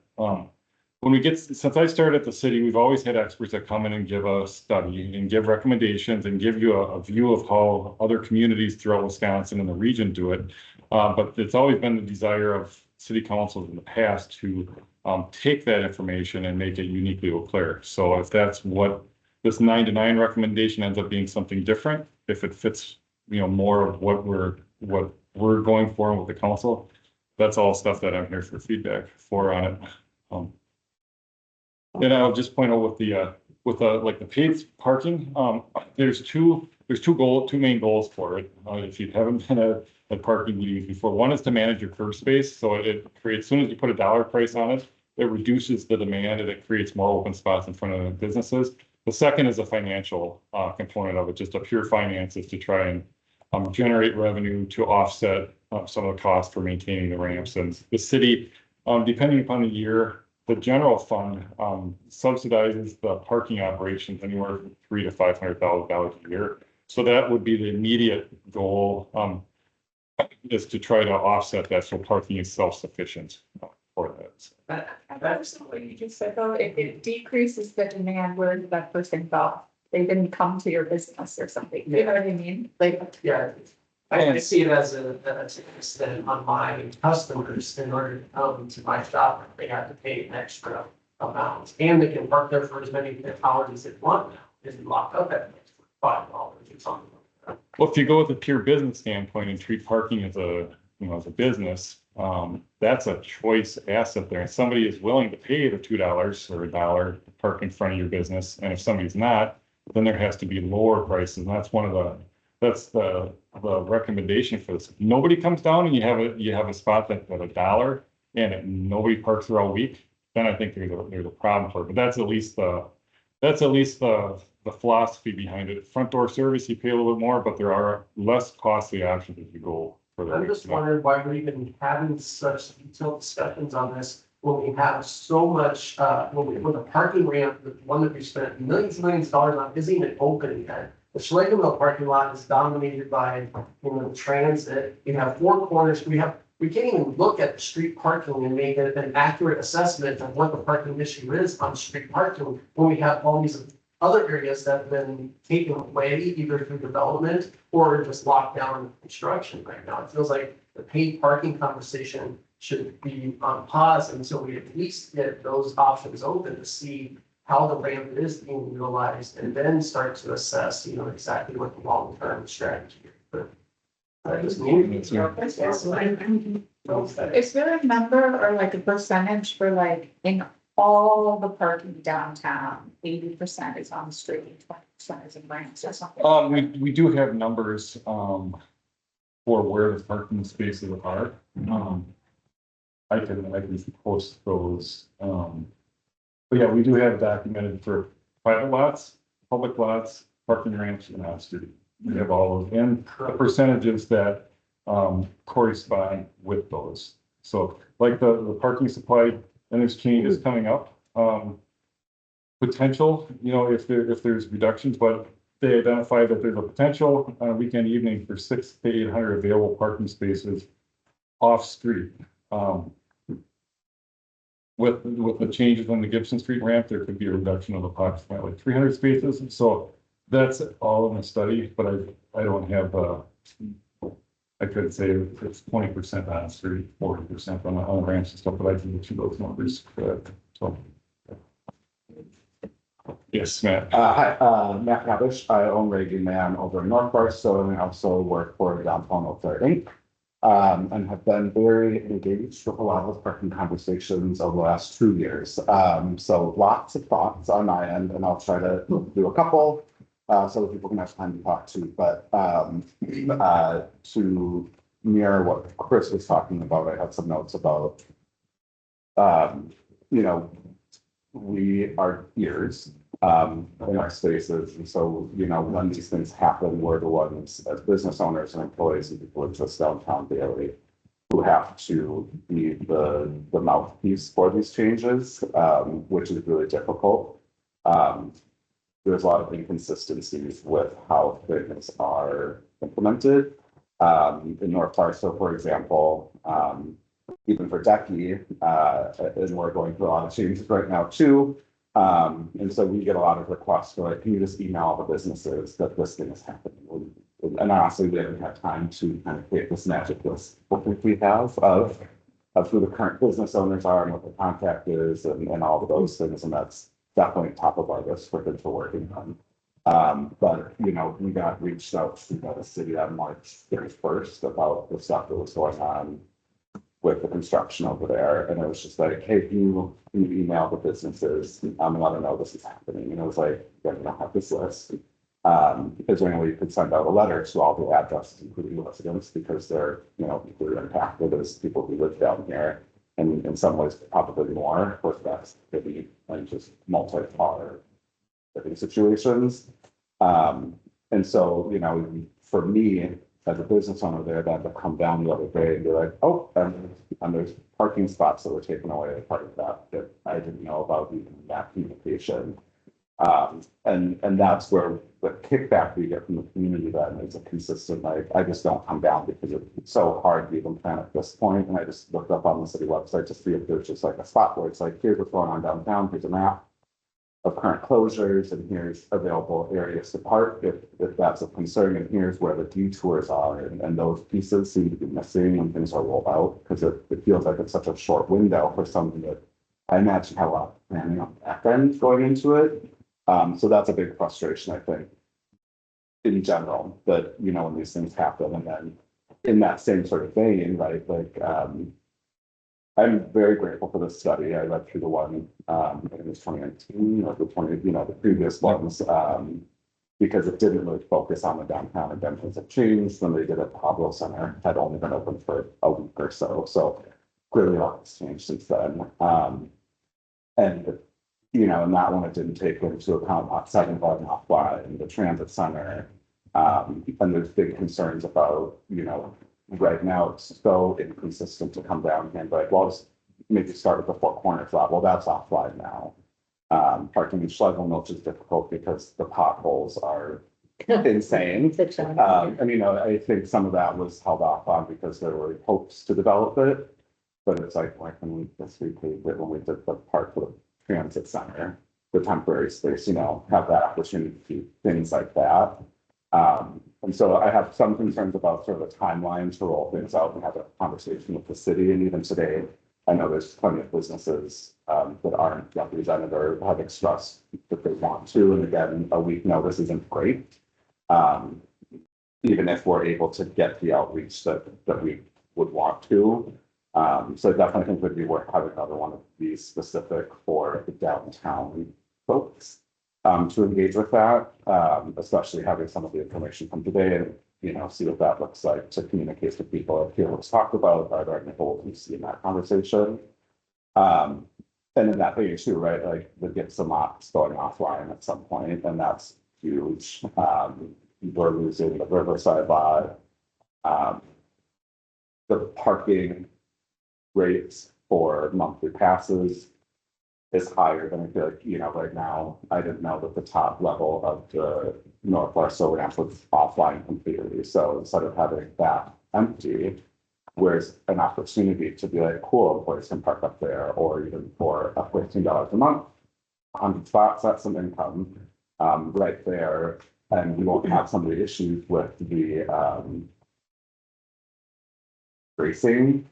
since I started at the city, we've always had experts that come in and give a study and give recommendations and give you a view of how other communities throughout Wisconsin and the region do it. But it's always been the desire of city councils in the past to take that information and make it uniquely Eau Claire. So if that's what this 9 to 9 recommendation ends up being something different, if it fits, you know, more of what we're going for with the council, that's all stuff that I'm here for feedback for on it. And I'll just point out with the like the paid parking, there's two main goals for it. If you haven't been at parking meetings before, one is to manage your curb space. So it creates, as soon as you put a dollar price on it, it reduces the demand and it creates more open spots in front of the businesses. The second is a financial component of it, just a pure finances to try and generate revenue to offset some of the costs for maintaining the ramps. And the city, depending upon the year, the general fund subsidizes the parking operations anywhere from $300,000 to $500,000 a year. So that would be the immediate goal, is to try to offset that, so parking is self-sufficient for that. That's what you just said, though, if it decreases the demand, where did that person go? They didn't come to your business or something, you know what I mean? Like, Yeah, I see it as an extent on my customers. In order to come to my shop, they have to pay an extra amount, and they can park there for as many hours as they want now, isn't locked up at $5 or something like that. Well, if you go with a pure business standpoint and treat parking as a, you know, as a business, that's a choice asset there. And somebody is willing to pay the $2 or $1 to park in front of your business. And if somebody's not, then there has to be lower prices. And that's the recommendation for this. If nobody comes down and you have a spot that's at $1 and nobody parks there all week, then I think there's a problem for it. But that's at least the philosophy behind it. Front door service, you pay a little bit more, but there are less costly options if you go for the. I'm just wondering why we're even having such detailed discussions on this when we have so much, when the parking ramp, the one that we spent millions and millions of dollars on, isn't even open yet. The Schlegelmill parking lot is dominated by, you know, the transit. You have 4 corners. We can't even look at the street parking and make an accurate assessment of what the parking issue is on street parking when we have all these other areas that have been taken away either through development or just locked down in construction right now. It feels like the paid parking conversation should be on pause until we at least get those options open to see how the ramp is being utilized, and then start to assess, you know, exactly what the long-term strategy is. But I just need. is there a number or like a percentage for like in all the parking downtown, 80% is on the street, 20% is in ramps or something? We do have numbers for where the parking spaces are. I can post those. But yeah, we do have documented for private lots, public lots, parking ramps, and off street. We have all of them, and the percentages that correspond with those. So like the parking supply and exchange is coming up. Potential, you know, if there's reductions, but they identify that there's a potential on a weekend evening for 600 to 800 available parking spaces off street. With the changes on the Gibson Street ramp, there could be a reduction of approximately 300 spaces. So that's all in the study, but I don't have I could say it's 20% on street, 40% on the ramps and stuff, but I can get you those numbers. So yes, Matt. Hi, Matt Kavish. I own Raging Man over in North Park, so I also work for Downtown Eau Claire Inc. and have been very engaged with a lot of parking conversations over the last 2 years. So lots of thoughts on my end, and I'll try to do a couple so that people can have time to talk to. But to mirror what Chris was talking about, I had some notes about, you know, we are ears in our spaces. And so, you know, when these things happen, we're the ones as business owners and employees and people in just downtown daily who have to be the mouthpiece for these changes, which is really difficult. There's a lot of inconsistencies with how things are implemented. In North Barstow, for example, even for Decky, and we're going through a lot of changes right now too. And so we get a lot of requests for like, can you just email all the businesses that this thing is happening? And honestly, we haven't had time to kind of create this magic list we have of who the current business owners are and what the contact is and all of those things. And that's definitely top of our list for things we're working on. But, you know, we got reached out to the city on March 31st about the stuff that was going on with the construction over there. And it was just like, hey, can you email the businesses and let them know this is happening? And it was like, yeah, we don't have this list. Is there any way you could send out a letter to all the addresses, including the residents, because they're, you know, equally impacted as people who live down here. And in some ways, probably more, of course, that's maybe like just multi-par living situations. And so, you know, for me, as a business owner there, that to come down the other day and be like, oh, and there's parking spots that were taken away as part of that I didn't know about, even that communication. And that's where the kickback we get from the community then is a consistent, like, I just don't come down because it's so hard to even plan at this point. And I just looked up on the city website to see if there's just like a spot where it's like, here's what's going on downtown, here's a map of current closures, and here's available areas to park if that's a concern, and here's where the detours are, and those pieces seem to be missing when things are rolled out, because it feels like it's such a short window for something that I imagine had a lot of planning on that end going into it. So that's a big frustration, I think, in general, that, you know, when these things happen. And then in that same sort of vein, right, like, I'm very grateful for this study. I read through the one, I think it was 2019, or the previous ones, because it didn't really focus on the downtown, and then things have changed. When they did it, Pablo Center had only been open for a week or so. So clearly a lot has changed since then. And, you know, and that one, it didn't take into account outside and offline, the transit center. And there's big concerns about, you know, right now it's so inconsistent to come down here, but well, just maybe start with the Four Corners lot. Well, that's offline now. Parking in Schlegel Milch is difficult because the potholes are insane. And, you know, I think some of that was held off on because there were hopes to develop it. But it's like, why can we just repave it when we did the park for the transit center, the temporary space, you know, have that opportunity to do things like that. And so I have some concerns about sort of the timeline to roll things out and have a conversation with the city. And even today, I know there's plenty of businesses that aren't represented or have expressed that they want to. And again, a week notice isn't great. Even if we're able to get the outreach that we would want to. So I definitely think it would be worth having another one of these specific for the downtown folks. To engage with that, especially having some of the information from today and, you know, see what that looks like to communicate to people, hear what's talked about, are there any holes you see in that conversation? And in that vein too, right, like the get some ops going offline at some point, and that's huge. We're losing the Riverside lot. The parking rates for monthly passes is higher than I feel like, you know, right now. I didn't know that the top level of the North Barstow ramp was offline completely. So instead of having that empty, where's an opportunity to be like, cool, employees can park up there, or even for $15 a month, 100 spots, that's some income right there. And we won't have some of the issues with the racing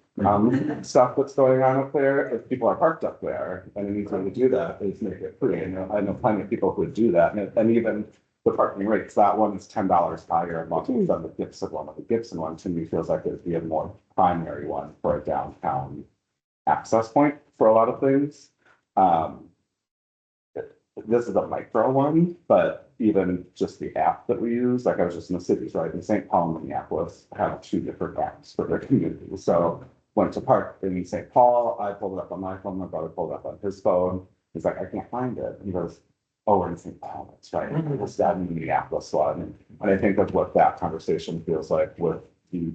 stuff that's going on up there. If people are parked up there, and an easy way to do that is make it free. And I know plenty of people who would do that. And even the parking rates. That one is $10 higher a month than the Gibson one. The Gibson one to me feels like it'd be a more primary one for a downtown access point for a lot of things. This is a micro one, but even just the app that we use, like I was just in the cities, right? In St. Paul and Minneapolis have 2 different apps for their communities. So went to park in St. Paul, I pulled it up on my phone, my brother pulled it up on his phone. He's like, I can't find it. He goes, oh, we're in St. Paul, that's right. It's that Minneapolis one. And I think that's what that conversation feels like with the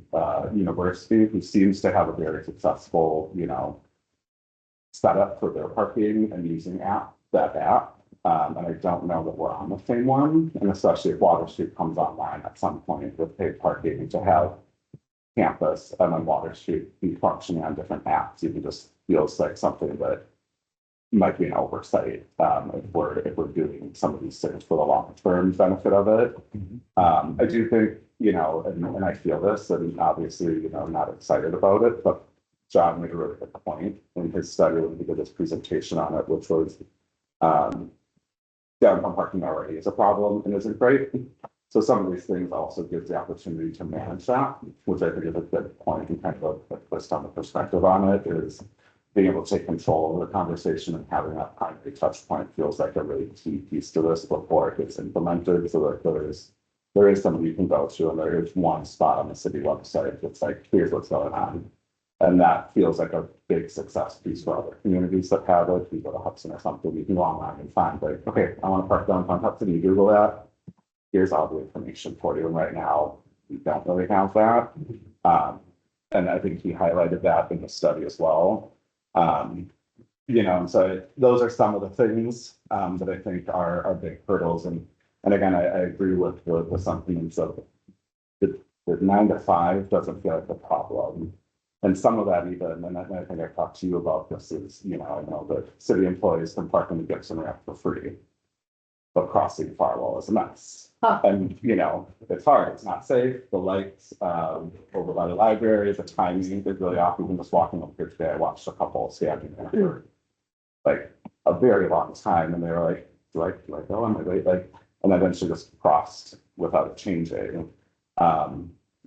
university, who seems to have a very successful, setup for their parking and using that app. And I don't know that we're on the same one, and especially if Water Street comes online at some point with paid parking, to have campus and then Water Street be functioning on different apps, even just feels like something that might be an oversight, if we're doing some of these things for the long-term benefit of it. I do think, and I feel this, and obviously, I'm not excited about it, but John made a really good point in his study when he did his presentation on it, which was, downtown parking already is a problem and isn't great. So some of these things also gives the opportunity to manage that, which I think is a good point, and kind of a twist on the perspective on it, is being able to take control of the conversation and having that primary touch point feels like a really key piece to this before it gets implemented. So that there is something you can go to, and there is one spot on the city website that's like, here's what's going on. And that feels like a big success piece for other communities that have it. You go to Hudson or something, you can go online and find like, okay, I want to park downtown Hudson, you Google that. Here's all the information for you. And right now, we don't really have that. And I think he highlighted that in the study as well. And so those are some of the things that I think are big hurdles. And again, I agree with the sentiments of the 9 to 5 doesn't feel like the problem. And some of that even, and I think I talked to you about this, is, I know that city employees can park in the Gibson ramp for free, but crossing Farwell is a mess. And, it's hard, it's not safe, the lights over by the library, the timing is really off. Even just walking up here today, I watched a couple standing there for like a very long time, and they were like, do I go on my way? And I eventually just crossed without it changing.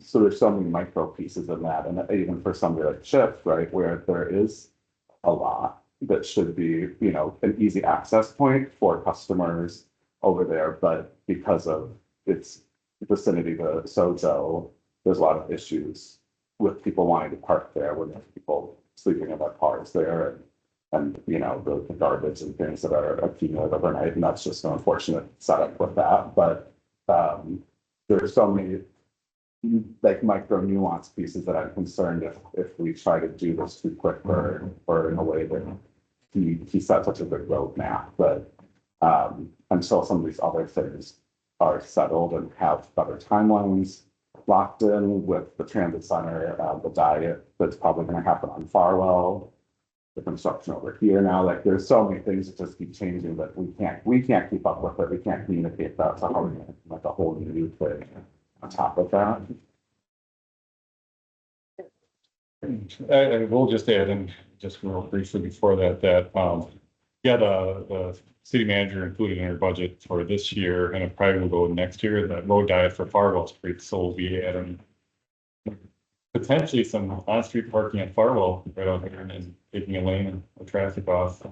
So there's so many micro pieces in that, and even for somebody like Shift, right, where there is a lot that should be, an easy access point for customers over there, but because of its vicinity to Sozo, there's a lot of issues with people wanting to park there, when there's people sleeping in their cars there, and the garbage and things that are accumulated overnight, and that's just an unfortunate setup with that. But there's so many like micro nuance pieces that I'm concerned if we try to do this too quick or in a way that he set such a good roadmap. But until some of these other things are settled and have better timelines locked in with the transit center, the diet that's probably going to happen on Farwell, the construction over here now, like there's so many things that just keep changing that we can't keep up with it. We can't communicate that. So how are we going to like a whole new thing on top of that? I will just add in just real briefly before that, the city manager included in her budget for this year, and it probably will go next year, that road diet for Farwell Street. So we'll be adding potentially some on-street parking at Farwell right out here, and taking a lane of traffic off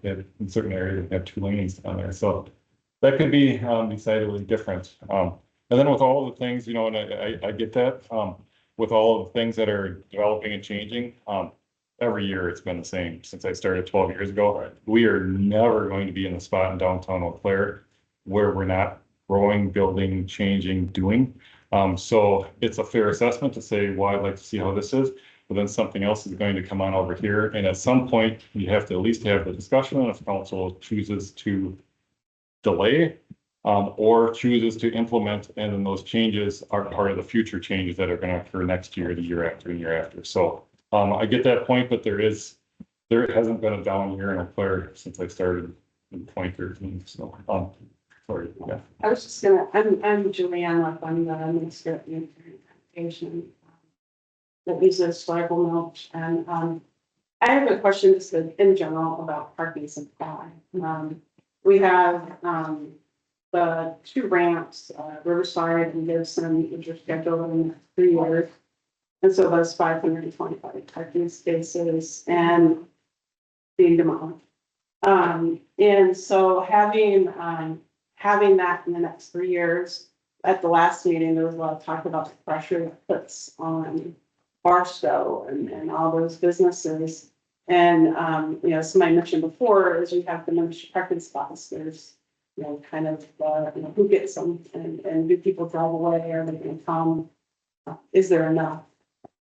in certain areas that have 2 lanes down there. So that could be decidedly different. And then with all the things, and I get that, with all of the things that are developing and changing, every year it's been the same since I started 12 years ago. We are never going to be in the spot in downtown Eau Claire where we're not growing, building, changing, doing. So it's a fair assessment to say, well, I'd like to see how this is, but then something else is going to come on over here. And at some point, you have to at least have the discussion if council chooses to delay or chooses to implement, and then those changes are part of the future changes that are going to occur next year, the year after, and year after. So I get that point, but there hasn't been a down year in Eau Claire since I started in 2013. So sorry. Yeah. I was just gonna, I'm Juliana, I'm the minister of the Foundation that uses soybean mulch, and I have a question just in general about parking supply. We have the two ramps, Riverside and Gibson, which are scheduled in the next 3 years. And so those 525 parking spaces and being demolished. And so having that in the next 3 years, at the last meeting, there was a lot of talk about the pressure that puts on Barstow and all those businesses. And, somebody mentioned before, is you have diminished parking spots, there's, kind of, who gets them and do people drive away, are they gonna come? Is there enough?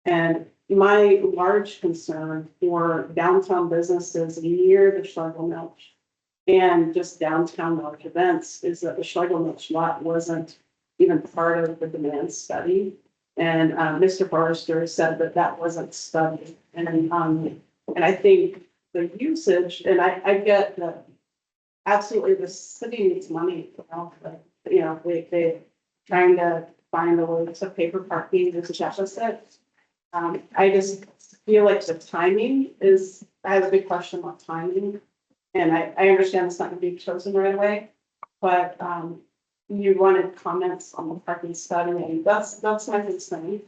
And my large concern for downtown businesses near the Schlegel Milch and just downtown large events is that the Schlegel Milch lot wasn't even part of the demand study. And Mr. Forster said that that wasn't studied. And I think the usage, and I get that absolutely the city needs money, but, they trying to find a way to pay for parking is a deficit. I just feel like the timing is, I have a big question about timing. And I understand it's not gonna be chosen right away, but you wanted comments on the parking study, and that's my concern.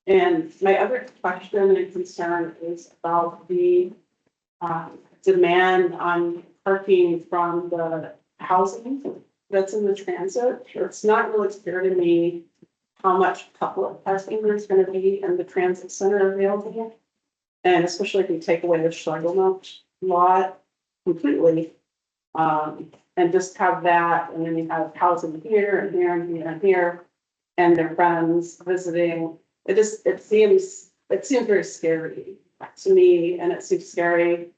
And my other question and concern is about the demand on parking from the housing that's in the transit. It's not really clear to me how much public parking there's gonna be in the transit center available. And especially if you take away the Schlegel Milch lot completely. And just have that, and then you have housing here and here and here and here, and their friends visiting. It seems very scary to me, and it seems scary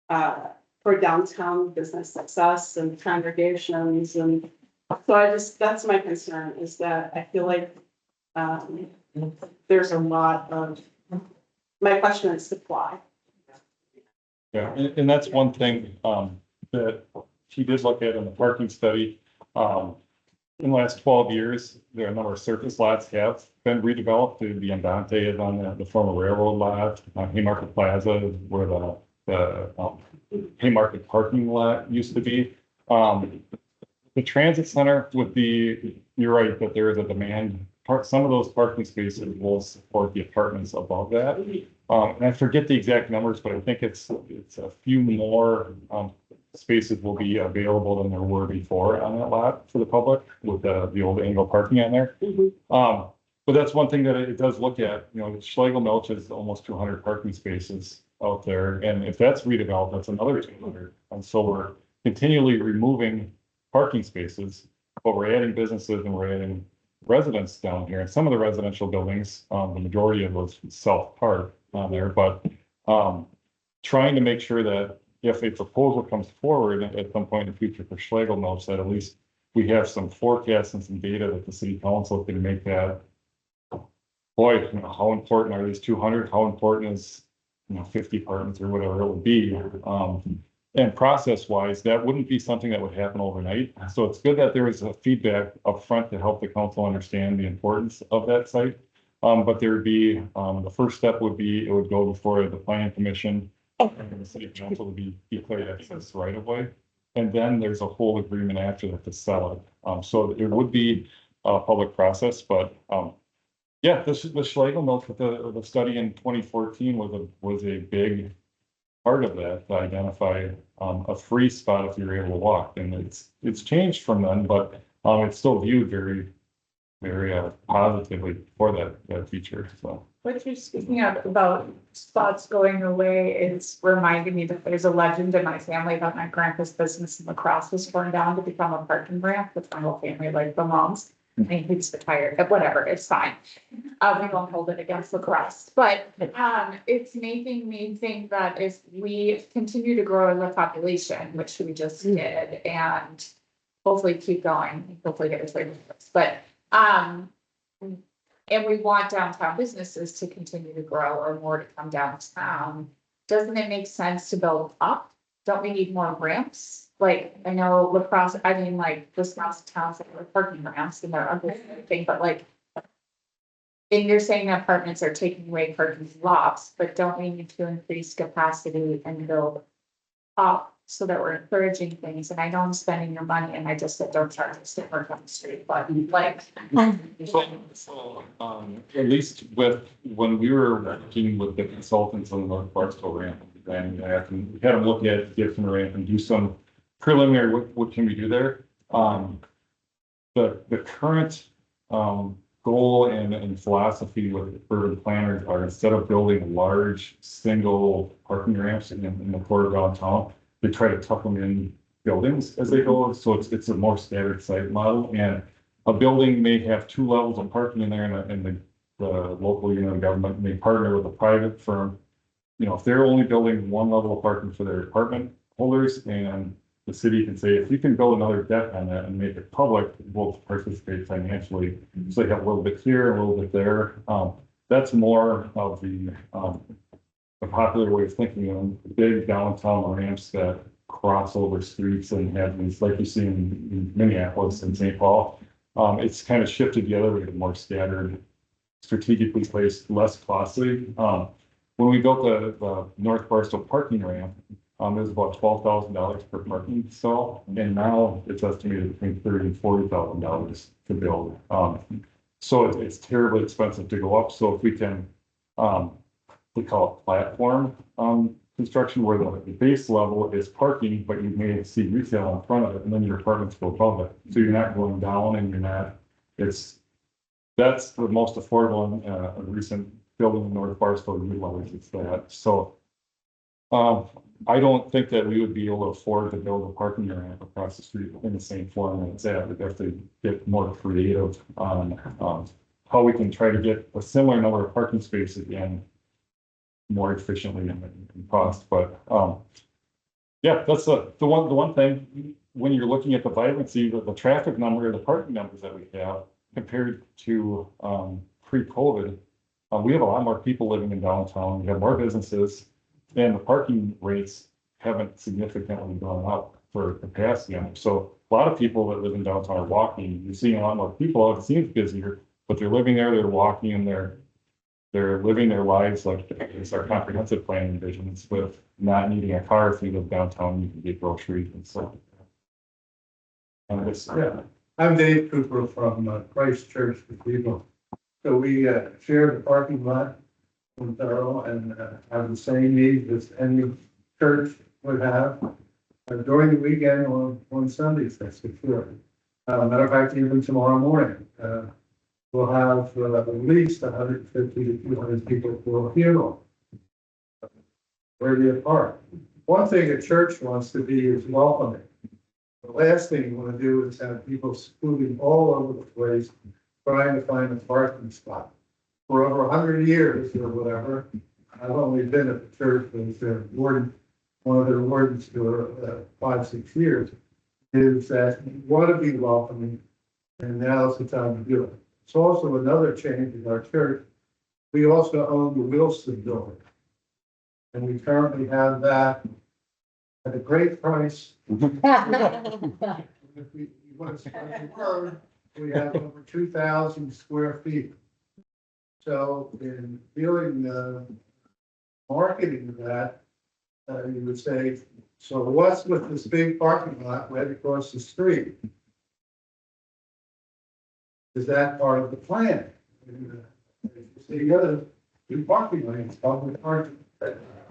for downtown business success and congregations. And so that's my concern, is that I feel like there's a lot of, my question is supply. Yeah, and that's one thing, that she did look at in the parking study. In the last 12 years, there are a number of surface lots have been redeveloped. The Andante is on the former railroad lot, Haymarket Plaza, where the Haymarket parking lot used to be. The transit center you're right, that there is a demand. Some of those parking spaces will support the apartments above that. And I forget the exact numbers, but I think it's a few more spaces will be available than there were before on that lot for the public with the old angle parking on there. But that's one thing that it does look at. The Schlegel Milch is almost 200 parking spaces out there, and if that's redeveloped, that's another 200. And so we're continually removing parking spaces, but we're adding businesses and we're adding residents down here. And some of the residential buildings, the majority of those self-park on there, but trying to make sure that if a proposal comes forward at some point in the future for Schlegel Milch, that at least we have some forecasts and some data that the city council can make that. Boy, how important are these 200? How important is 50 apartments or whatever it would be? And process wise, that wouldn't be something that would happen overnight. So it's good that there is a feedback up front to help the council understand the importance of that site. But there would be, the first step would be, it would go before the planning commission and the city council would be declared access right of way. And then there's a whole agreement after that to sell it. So it would be a public process, but yeah, the Schlegel Milch with the study in 2014 was a big part of that to identify a free spot if you're able to walk. And it's changed from then, but it's still viewed very, very positively for that feature. So. What you're speaking of about spots going away is reminding me that there's a legend in my family about my grandpa's business in La Crosse was torn down to become a parking ramp with my whole family, like the moms. And he's retired, but whatever, it's fine. We won't hold it against La Crosse, but it's making me think that if we continue to grow the population, which we just did, and hopefully keep going, hopefully get a but and we want downtown businesses to continue to grow or more to come downtown, doesn't it make sense to build up? Don't we need more ramps? Like, I know La Crosse, I mean, like, this Wisconsin towns that are parking ramps and they're everything, but like, and you're saying apartments are taking away parking lots, but don't we need to increase capacity and build up so that we're encouraging things. And I know I'm spending your money and I just said, don't charge us to work on the street, but like. At least with, when we were working with the consultants on the North Barstow ramp, and we had them look at different ramp and do some preliminary, what can we do there? The current, goal and philosophy with urban planners are, instead of building large single parking ramps in the core of downtown, they try to tuck them in buildings as they go, so it's a more standard site model, and a building may have 2 levels of parking in there, and the local unit of government may partner with a private firm. You know, if they're only building 1 level of parking for their apartment holders, and the city can say, if you can build another deck on that and make it public, we'll participate financially. So they have a little bit here, a little bit there. That's more of the popular way of thinking of big downtown ramps that cross over streets and have these, like you see in Minneapolis and St. Paul. It's kind of shifted the other way to more scattered, strategically placed, less costly. When we built the North Barstow parking ramp, it was about $12,000 per parking stall, and now it's estimated between $30,000 and $40,000 to build. So it's terribly expensive to go up. So if we can, we call it platform construction, where the base level is parking, but you may see retail in front of it, and then your apartments go above it. So you're not going down, and you're not. That's the most affordable a recent building in North Barstow utilizes that. So. I don't think that we would be able to afford to build a parking ramp across the street in the same form that it's at. We'd have to get more creative on how we can try to get a similar number of parking spaces again more efficiently in cost. But yeah, that's the one thing when you're looking at the vibrancy, the traffic number, the parking numbers that we have compared to pre-COVID, we have a lot more people living in downtown. We have more businesses. And the parking rates haven't significantly gone up for capacity. So a lot of people that live in downtown are walking. You're seeing a lot more people out. It seems busier, but they're living there, they're walking, and they're living their lives like it's our comprehensive plan envisions, with not needing a car. If you live downtown, you can get groceries and stuff. Yeah, I'm Dave Cooper from Christchurch Cathedral. So we share the parking lot with Thorough and have the same needs as any church would have during the weekend on Sundays, that's for sure. Matter of fact, even tomorrow morning, we'll have at least 150 to 200 people for a funeral. Where do you park? One thing a church wants to be is welcoming. The last thing you want to do is have people scooting all over the place trying to find a parking spot. For over 100 years or whatever, I've only been at the church as their warden, one of their wardens for 5-6 years, is that you want to be welcoming, and now's the time to do it. It's also another change in our church. We also own the Wilson building, and we currently have that at a great price. If we want to spread the word, we have over 2,000 square feet. So in feeling marketing of that, you would say, so what's with this big parking lot right across the street? Is that part of the plan? The other 2 parking lanes, public parking.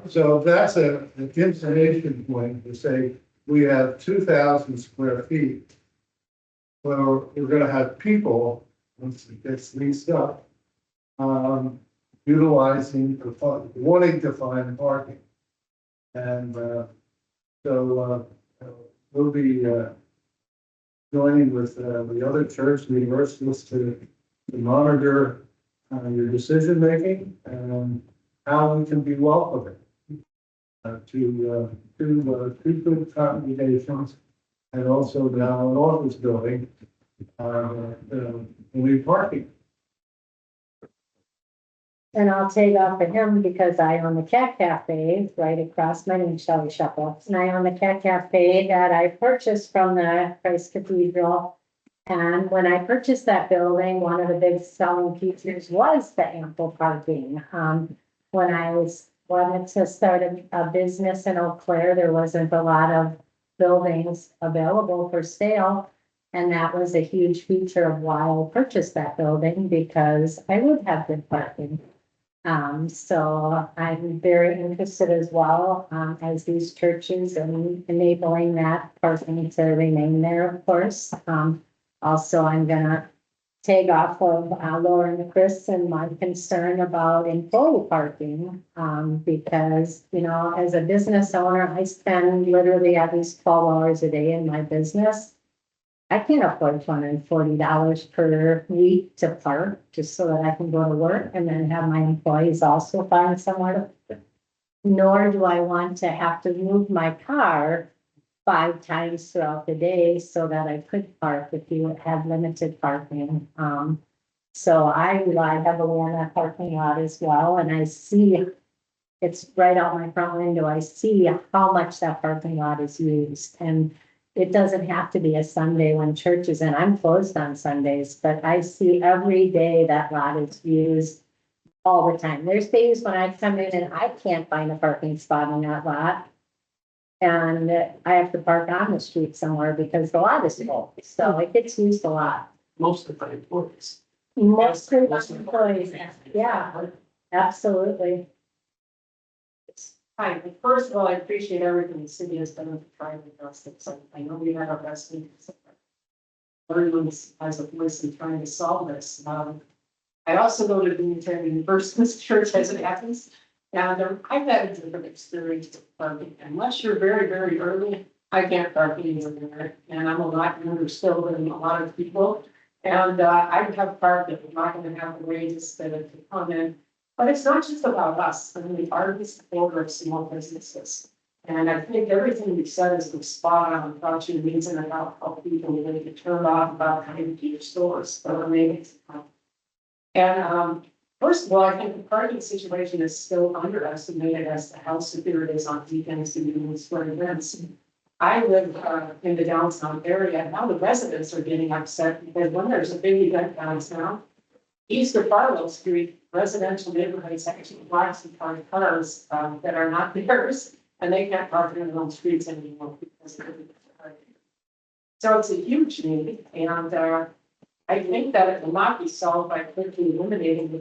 So that's an information point to say we have 2,000 square feet. Well, we're going to have people, once it gets leased up, utilizing, wanting to find parking. And so we'll be joining with the other church, the universalists, to monitor your decision making and how we can be welcoming to good congregations, and also now an office building, we parking. And I'll take off of him because I own the Cat Cafe right across. My name's Shelley Shuffle, and I own the Cat Cafe that I purchased from the Christ Cathedral. And when I purchased that building, one of the big selling features was the ample parking. When I was wanted to start a business in Eau Claire. There wasn't a lot of buildings available for sale. And that was a huge feature of why I purchased that building, because I would have good parking. So I'm very interested as well, as these churches and enabling that parking to remain there, of course. Also, I'm gonna take off of Lauren Chris and my concern about employee parking. Because, you know, as a business owner, I spend literally at least 12 hours a day in my business. I can't afford $240 per week to park just so that I can go to work and then have my employees also find somewhere to. Nor do I want to have to move my car 5 times throughout the day so that I could park if you had limited parking. So I rely heavily on that parking lot as well, and I see it's right out my front window. I see how much that parking lot is used, and it doesn't have to be a Sunday when church is in. I'm closed on Sundays, but I see every day that lot is used all the time. There's days when I come in and I can't find a parking spot on that lot. And I have to park on the street somewhere because the lot is full. So it gets used a lot. Most of my employees. Most of my employees, yeah, absolutely. Hi, first of all, I appreciate everything the city has done to try to address this. I know we had our best meetings. Everyone has a voice in trying to solve this. I also go to the Unitarian Universalist Church as it happens. And I've had a different experience with parking. Unless you're very, very early, I can't park anywhere. And I'm a lot younger still than a lot of people. And I would have parked if I'm not going to have the wages to come in. But it's not just about us. I mean, we are the supporter of small businesses. And I think everything we said is the spot on about your needs and about how people really get turned off about coming to your stores. But maybe and first of all, I think the parking situation is still underestimated as to how severe it is on weekends and even spring events. I live in the downtown area, and now the residents are getting upset because when there's a big event downtown, east of Barlow Street, residential neighborhoods actually blocks and parked cars that are not theirs, and they can't park in their own streets anymore because of the parking. So it's a huge need, and I think that it will not be solved by quickly eliminating the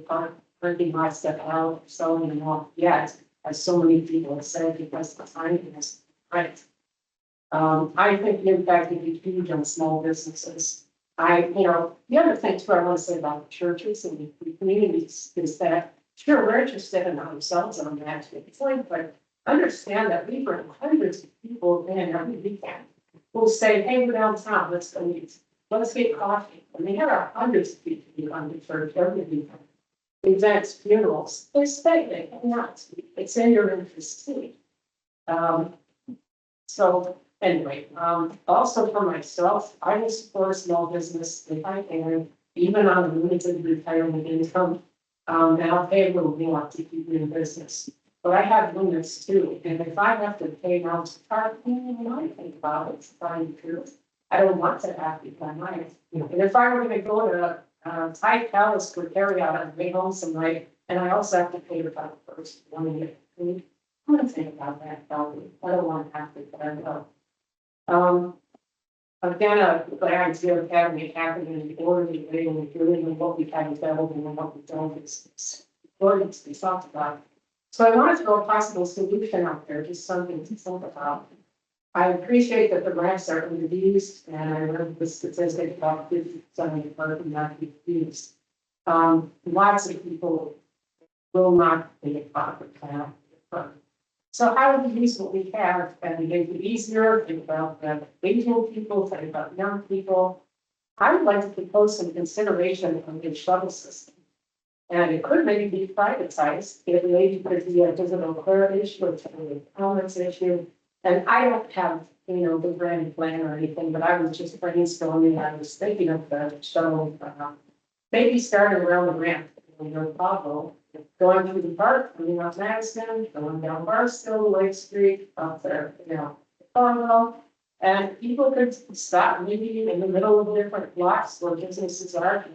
parking lots that are selling them off yet, as so many people have said, because the timing is right. I think the impact would be huge on small businesses. The other thing too I want to say about the churches and the communities is that, sure, we're interested in ourselves on that point, but understand that we bring hundreds of people in every weekend. We'll say, hey, we're downtown, let's go eat, let's get coffee. And we have hundreds of people who come to church every weekend. Events, funerals, they stay, they cannot. It's in your interest too. So anyway, also for myself, I will support a small business if I can, even on a limited retirement income. And I'll pay a little more to keep me in business. But I have limits too, and if I have to pay now to park, I think about it, trying to. I don't want to have to by night. And if I were gonna go to Thai Palace for carry out on the way home some night, and I also have to pay the first one to get food, I'm gonna think about that probably. I don't want to have to, but I know. Again, the idea of having it happen in the orderly way and doing what we have available and what we don't is important to be talked about. So I want to throw a possible solution out there, just something to think about. I appreciate that the ramps are underused, and I read the statistic about 50% of the parking not being used. Lots of people will not be a proper plan. So how do we use what we have and make it easier? Think about the aging people, think about young people. I would like to propose some consideration of the shuttle system. And it could maybe be privatized. It maybe could be a digital clear issue, or a comments issue. And I don't have, the grand plan or anything, but I was just brainstorming. I was thinking of the shuttle, maybe starting around the ramp, Pablo, going through the park, coming up Madison, going down Barstow, Lake Street, up there, Conroe. And people could stop maybe in the middle of different blocks where businesses are.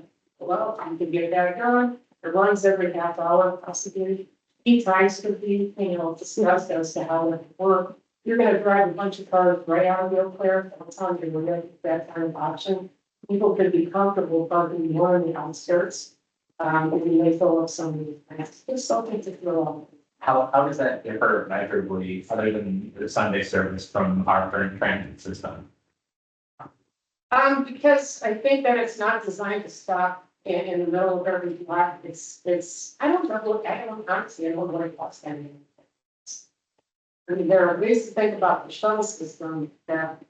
Well, you can get that going. It runs every half hour, possibly. key times could be, discussed as to how it would work. You're gonna drive a bunch of cars right out of Eau Claire, I'm telling you, we're gonna get that kind of option. People could be comfortable parking more on the outskirts, and you may fill up some of these plants, just something to throw out. How does that differ measurably, other than the Sunday service from our current transit system? Because I think that it's not designed to stop in the middle of every block. I don't know, honestly, I don't know what it costs them. I mean, there are ways to think about the shuttle system that,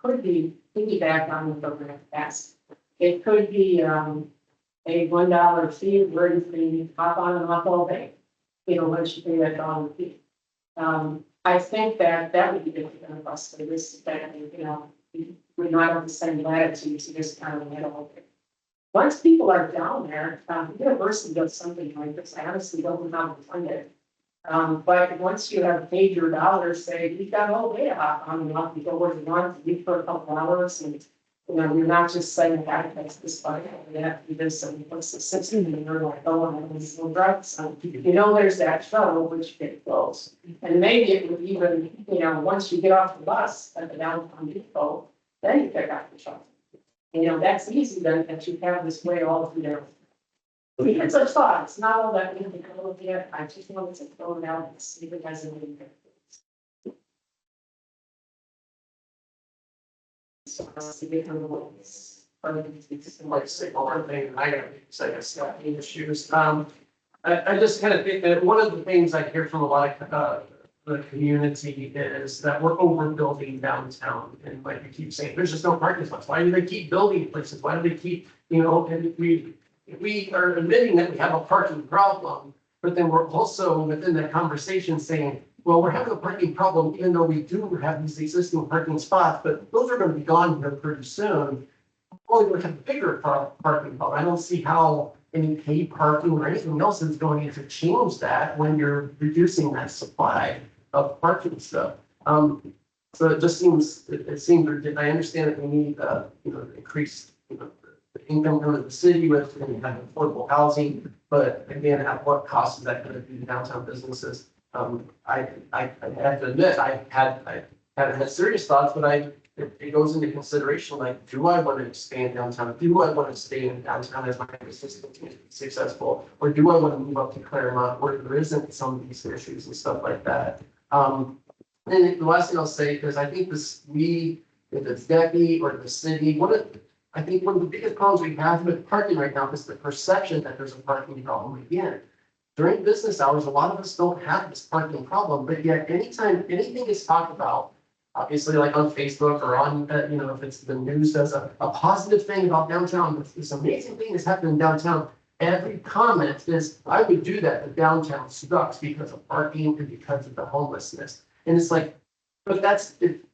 could be piggybacked on the program fast. It could be, a $1 fee where you can hop on and off all day, once you pay that dollar fee. I think that would be good for the us for this, that, we're not on the same latitude to just kind of let all. Once people are down there, the university does something like this, I honestly don't know how to fund it. But once you have paid your dollars, say, you've got all day to hop on and off, you go where you want, you for a couple hours, and, you're not just saying, that that's this bike, you have to do this, and what's the system, and you're like, oh, I'm going to drive, so, there's that shuttle, which get close. And maybe it would even, once you get off the bus at the downtown depot, then you pick up the shuttle. That's easy then, that you have this way all through there. It's a thought, it's not all that we can go yet, I just wanted to throw it out and see if it has anything. So I'll see if it works. Like signal one thing, I gotta say, I got any issues. I just kind of think that one of the things I hear from a lot of, the community is that we're overbuilding downtown. And like you keep saying, there's just no parking spots. Why do they keep building places? Why do they keep, and we are admitting that we have a parking problem, but then we're also within that conversation saying, well, we're having a parking problem, even though we do have these existing parking spots, but those are going to be gone here pretty soon. Only going to have a bigger parking problem. I don't see how any paid parking or anything else is going to change that when you're reducing that supply of parking stuff. So it just seems, it seems, I understand that we need, increased, the income coming to the city with kind of affordable housing, but again, at what cost is that going to be to downtown businesses? I have to admit, I haven't had serious thoughts, but it goes into consideration, like, do I want to expand downtown? Do I want to stay in downtown as my business continues to be successful? Or do I want to move up to Claremont where there isn't some of these issues and stuff like that? And the last thing I'll say, because I think if it's Debbie or the city, I think one of the biggest problems we have with parking right now is the perception that there's a parking problem. Again, during business hours, a lot of us don't have this parking problem, but yet anytime anything is talked about, obviously like on Facebook or on, if it's the news does a positive thing about downtown, this amazing thing that's happening downtown, every comment is, I would do that, but downtown sucks because of parking and because of the homelessness. And it's like, but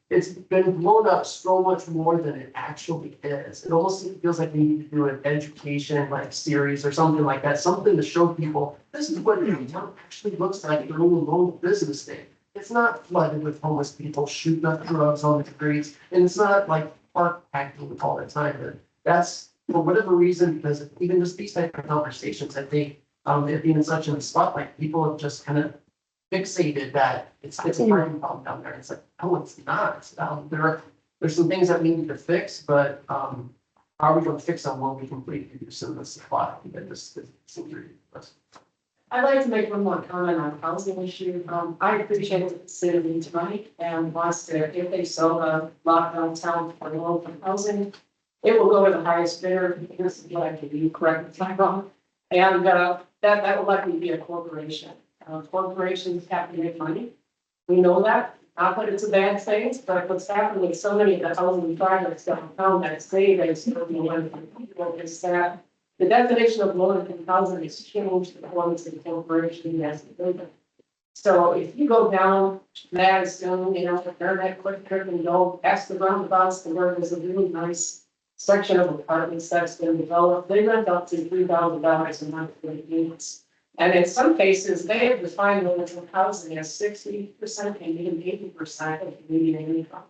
it's been blown up so much more than it actually is. It almost feels like we need to do an education like series or something like that, something to show people this is what downtown actually looks like during a local business day. It's not flooded with homeless people shooting up drugs on the streets, and it's not like park packing all the time. But that's for whatever reason, because even just these type of conversations, I think it being such in the spotlight, people have just kind of fixated that it's a parking problem down there. It's like, oh, it's not. There's some things that we need to fix, but how are we going to fix them when we completely reduce the supply? That just seems ridiculous. I'd like to make one more comment on housing issue. I appreciate the city tonight and wants to, if they sell a lot downtown for local housing, it will go to the highest bidder. This is what I can be correct if I'm wrong. And that will likely be a corporation. Corporations have to make money. We know that. Not that it's a bad thing, but what's happening with so many of the housing projects downtown that say they still be one for people is that the definition of low-income housing has changed according to the corporation as the building. So if you go down Madison, they're that quick trip and go past the roundabouts to where there's a really nice section of apartments that's been developed, they rent up to $3,000 a month for the units. And in some cases, they have defined low-income housing as 60% and even 80% of the median income.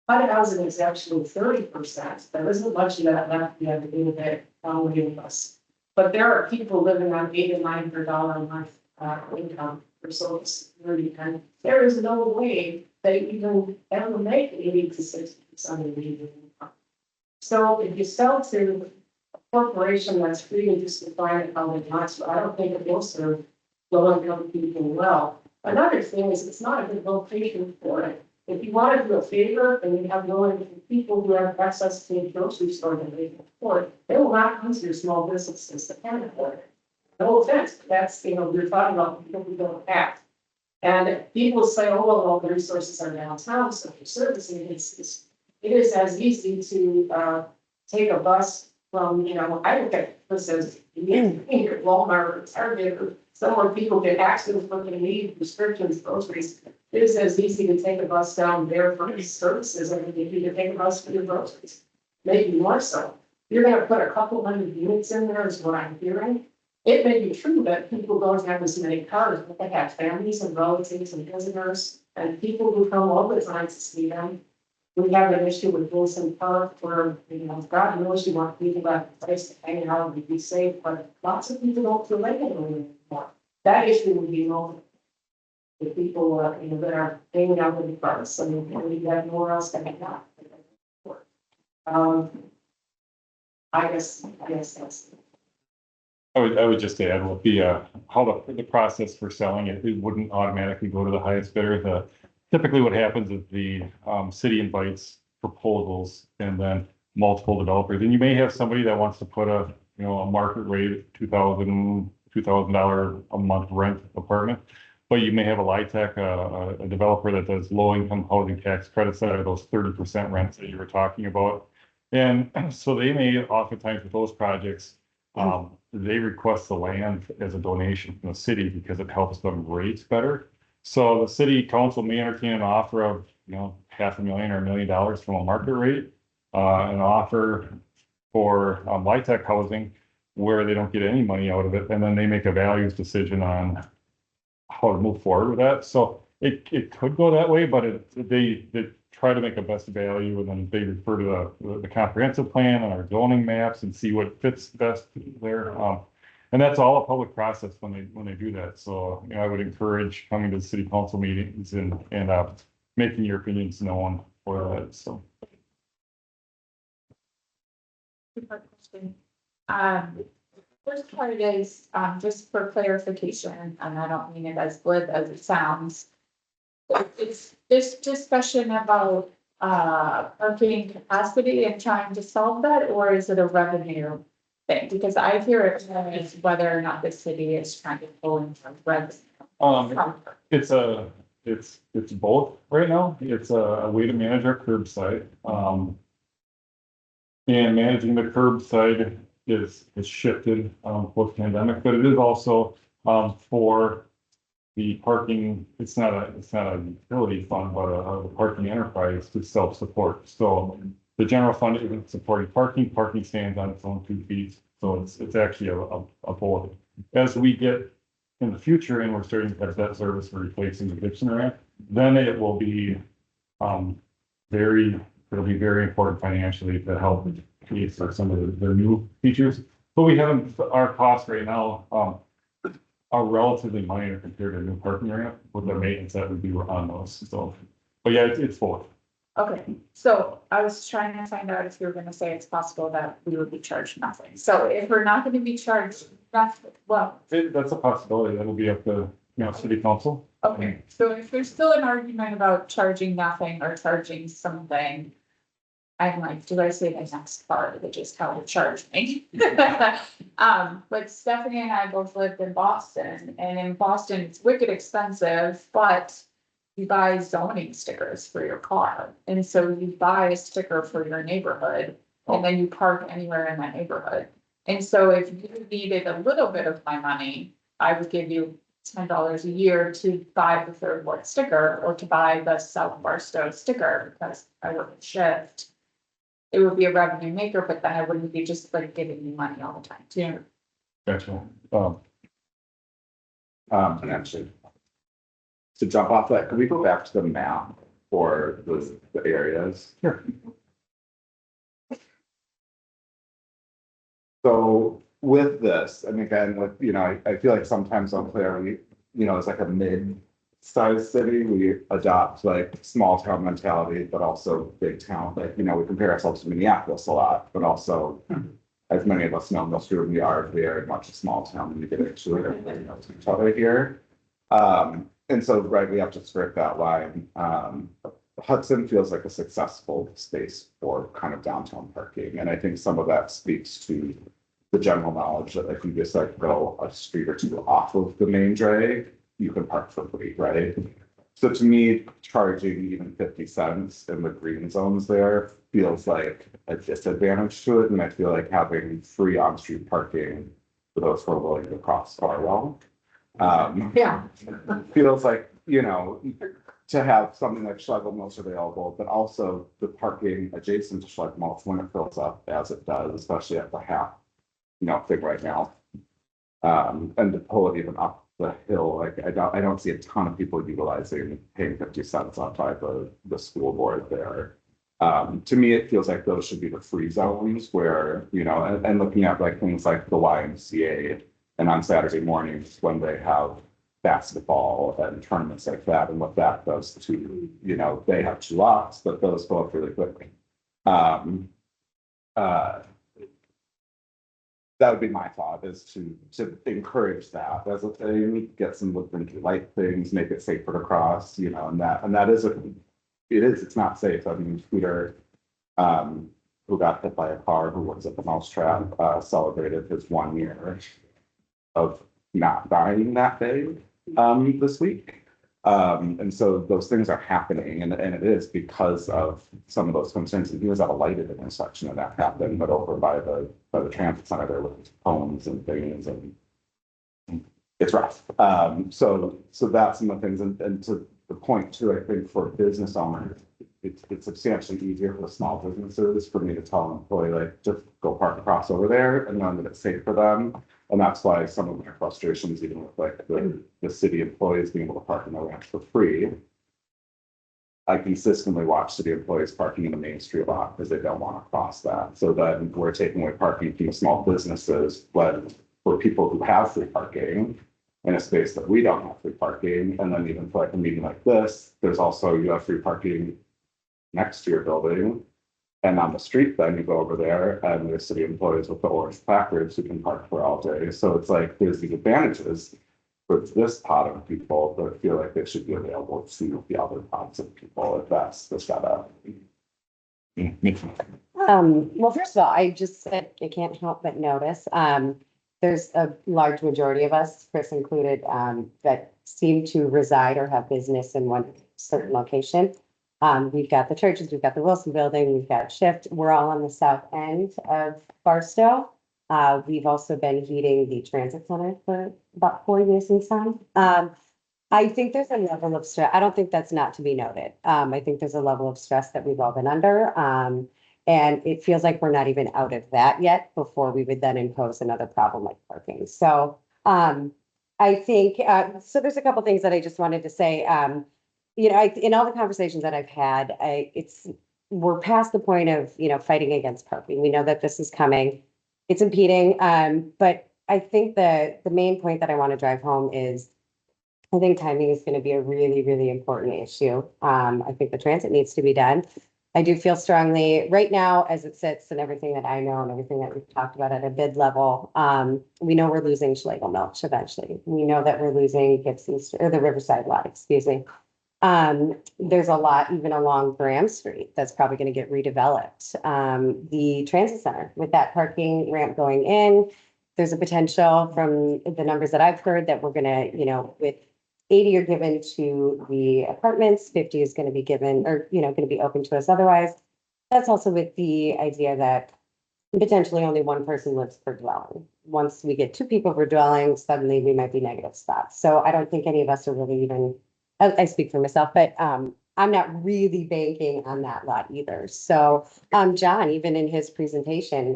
HUD housing is actually 30%. There isn't much of that left yet to do that with us. But there are people living on $800 and $900 a month income for social security, and there is no way they even ever make 80 to 60% of the median income. So if you sell to a corporation that's free to just define it how they want, so I don't think it will serve low-income people well. Another thing is it's not a good location for it. If you want to do a favor and you have low-income people who have access to a grocery store that they can afford, they will not come to your small businesses that can't afford it. No offense, but that's, we're talking about people who don't have. And people say, oh, well, all the resources are downtown, so for servicing, it is as easy to take a bus from, I don't get this as here, Walmart or Target or somewhere people get access when they need prescriptions, groceries. It is as easy to take a bus down there for these services as it would be to take a bus for your groceries. Maybe more so. You're gonna put a couple hundred units in there is what I'm hearing. It may be true that people don't have as many cars, but they have families and relatives and visitors and people who come all the time to see them. We have an issue with Wilson Park where, God knows you want people to have a place to hang out and be safe, but lots of people don't feel like it anymore. That issue would be over. The people, that are hanging out with the cars, so we have nowhere else to hang out. I guess that's. I would just add with the, how the process for selling it, it wouldn't automatically go to the highest bidder. Typically what happens is the, city invites proposals and then multiple developers. And you may have somebody that wants to put a market rate, $2,000 a month rent apartment. But you may have a LIHTC, a developer that does low income housing tax credits that are those 30% rents that you were talking about. And so they may oftentimes with those projects, they request the land as a donation from the city because it helps them rate better. So the city council may entertain an offer of, $500,000 or $1 million from a market rate, an offer for LIHTC housing where they don't get any money out of it. And then they make a values decision on how to move forward with that. So it could go that way, but they try to make a best value and then they refer to the comprehensive plan and our zoning maps and see what fits best there. And that's all a public process when they do that. So, I would encourage coming to the city council meetings and making your opinions known for that. So. First part is, just for clarification, and I don't mean it as glib as it sounds. It's this discussion about, parking capacity and trying to solve that, or is it a revenue thing? Because I hear it as whether or not the city is trying to pull in from revenue. It's both right now. It's a way to manage our curbside. And managing the curbside is shifted post pandemic, but it is also for the parking. It's not a utility fund, but a parking enterprise to self-support. So the general fund isn't supporting parking. Parking stands on its own 2 feet. So it's actually a both. As we get in the future and we're starting to have that service for replacing the Gibson ramp, then it will be it'll be very important financially to help pay for some of the new features. But we haven't, our costs right now are relatively minor compared to a new parking ramp with the maintenance that would be on those. So, but yeah, it's both. Okay, so I was trying to find out if you were gonna say it's possible that we would be charged nothing. So if we're not gonna be charged nothing, well. That's a possibility. That'll be up to, city council. Okay, so if there's still an argument about charging nothing or charging something, I'm like, do I say the next part, which is how to charge me? But Stephanie and I both lived in Boston, and in Boston, it's wicked expensive, but you buy zoning stickers for your car. And so you buy a sticker for your neighborhood, and then you park anywhere in that neighborhood. And so if you needed a little bit of my money, I would give you $10 a year to buy the third ward sticker or to buy the South Barstow sticker because I work a shift. It would be a revenue maker, but then I wouldn't be just like giving you money all the time too. Gotcha. Actually, to jump off that, can we go back to the map for the areas? Sure. So with this, and again, with, I feel like sometimes Eau Claire, as like a mid-sized city, we adopt like small town mentality, but also big town. Like, we compare ourselves to Minneapolis a lot, but also, as many of us know, most of we are very much a small town when you get into it, everybody knows each other here. And so, right, we have to skirt that line. Hudson feels like a successful space for kind of downtown parking, and I think some of that speaks to the general knowledge that if you just like go a street or two off of the main drag, you can park for free, right? So to me, charging even 50 cents in the green zones there feels like a disadvantage to it, and I feel like having free on-street parking for those who are willing to cross Farwell. Yeah. Feels like, to have something like Schlegelmilch available, but also the parking adjacent to Schlegelmilch when it fills up as it does, especially at the half, thing right now. And to pull it even up the hill, like I don't see a ton of people utilizing paying 50 cents outside the school board there. To me, it feels like those should be the free zones where, and looking at like things like the YMCA and on Saturday mornings when they have basketball and tournaments like that, and what that does to, they have 2 lots, but those go up really quickly. That would be my thought, is to encourage that as a thing, get some woodland light things, make it safer to cross, and that is it's not safe. I mean, Peter, who got hit by a car, who was at the mousetrap, celebrated his 1 year of not dying that day this week. And so those things are happening, and it is because of some of those concerns. And he was at a lighted intersection and that happened, but over by the transit center there with homes and things, and it's rough. So that's some of the things, and to the point too, I think for business owners, it's substantially easier for the small businesses for me to tell an employee, like, just go park across over there and know that it's safe for them. And that's why some of my frustrations, even with like the city employees being able to park in the ranch for free, I consistently watch city employees parking in the Main Street lot because they don't want to cross that. So then we're taking away parking from small businesses, but for people who have free parking in a space that we don't have free parking, and then even for like a meeting like this, there's also, you have free parking next to your building. And on the street, then you go over there and there's city employees with the orange placards who can park for all day. So it's like, there's these advantages for this pot of people that feel like they should be available to the other pots of people if that's the setup. Well, first of all, I can't help but notice, there's a large majority of us, Chris included, that seem to reside or have business in one certain location. We've got the churches, we've got the Wilson Building, we've got Shift. We're all on the south end of Barstow. We've also been heating the transit center for about 4 years and some. I think there's a level of stress. I don't think that's not to be noted. I think there's a level of stress that we've all been under. And it feels like we're not even out of that yet before we would then impose another problem like parking. So I think, so there's a couple things that I just wanted to say. In all the conversations that I've had, we're past the point of, fighting against parking. We know that this is coming. It's impeding. But I think the main point that I want to drive home is, I think timing is going to be a really, really important issue. I think the transit needs to be done. I do feel strongly right now, as it sits and everything that I know and everything that we've talked about at a bid level, we know we're losing Schlegelmilch eventually. We know that we're losing Gibson's, or the Riverside lot, excuse me. There's a lot even along Graham Street that's probably going to get redeveloped. The transit center with that parking ramp going in, there's a potential from the numbers that I've heard that we're going to, with 80 are given to the apartments, 50 is going to be given or, going to be open to us otherwise. That's also with the idea that potentially only one person lives per dwelling. Once we get 2 people per dwelling, suddenly we might be negative spots. So I don't think any of us are really even, I speak for myself, but I'm not really banking on that lot either. So John, even in his presentation,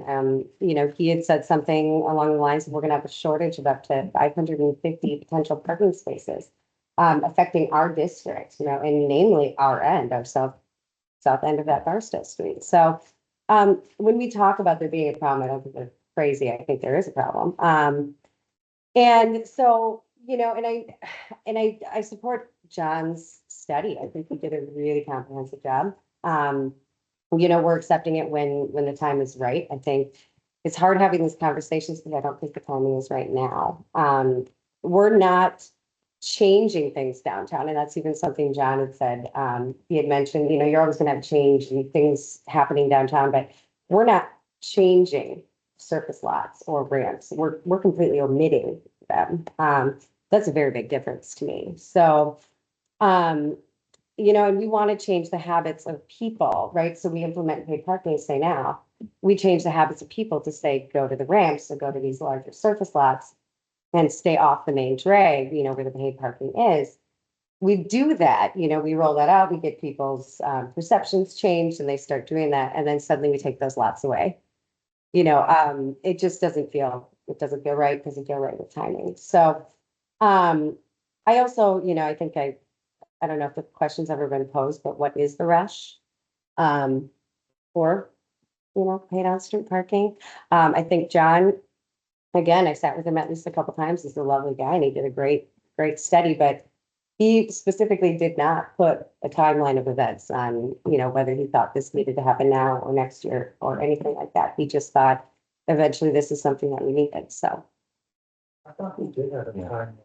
he had said something along the lines of we're going to have a shortage of up to 550 potential parking spaces affecting our district, and namely our end, our south end of that Barstow Street. So when we talk about there being a problem, I don't think they're crazy. I think there is a problem. And so you know, I support John's study. I think he did a really comprehensive job. You know, we're accepting it when the time is right. I think it's hard having these conversations because I don't think the timing is right now. We're not changing things downtown, and that's even something John had said. He had mentioned, you know, you're always gonna have change and things happening downtown, but we're not changing surface lots or ramps. We're completely omitting them. That's a very big difference to me. So, you know, and we want to change the habits of people, right? So we implement paid parking, say now, we change the habits of people to say, go to the ramps or go to these larger surface lots and stay off the main drag, you know, where the paid parking is. We do that, you know, we roll that out, we get people's perceptions changed and they start doing that. And then suddenly we take those lots away. You know, it just doesn't feel right, it doesn't feel right with timing. So, I also, you know, I think I don't know if the question's ever been posed, but what is the rush? For, you know, paid on street parking? I think John, again, I sat with him at least a couple times. He's a lovely guy and he did a great study, but he specifically did not put a timeline of events on, you know, whether he thought this needed to happen now or next year or anything like that. He just thought eventually this is something that we needed, so. I thought we did have a time.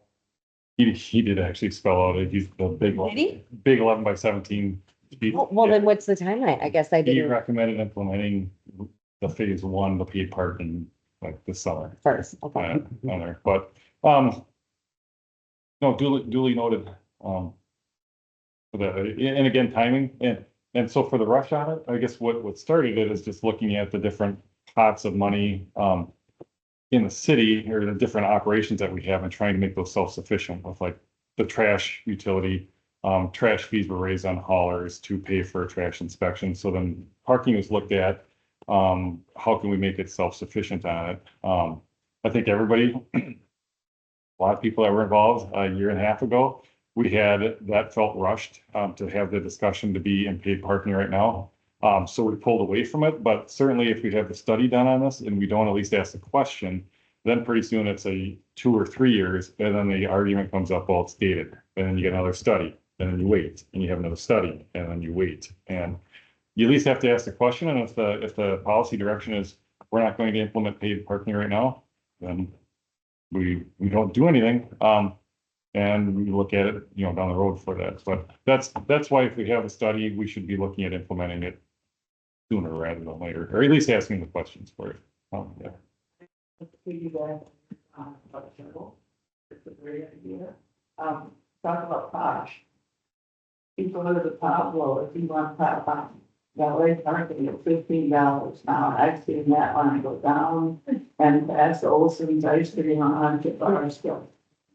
He did actually spell out, he's the big one, Did he? big 11 by 17 feet. Well, then what's the timeline? I guess I He didn't recommended implementing the phase one, the paid parking, like this summer. first, okay. On there, but, no, duly noted, for the, and again, timing, and so for the rush on it, I guess what started it is just looking at the different pots of money, in the city or the different operations that we have and trying to make those self-sufficient with like the trash utility. Trash fees were raised on haulers to pay for trash inspection. So then parking was looked at. How can we make it self-sufficient on it? I think everybody, a lot of people that were involved a year and a half ago, we had that felt rushed to have the discussion to be in paid parking right now. So we pulled away from it, but certainly if we have the study done on this and we don't at least ask the question, then pretty soon it's a 2 or 3 years, and then the argument comes up, well, it's dated, and then you get another study, and then you wait, and you have another study, and then you wait. And you at least have to ask the question, and if the policy direction is we're not going to implement paid parking right now, then we don't do anything. And we look at it, you know, down the road for that. But that's why if we have a study, we should be looking at implementing it sooner rather than later, or at least asking the questions for it. Yeah. It's a great idea. Talk about Posh. People go to the Pablo, if you want valet parking at $15 now. I've seen that line go down and past Olson's ice cream on to Barstow.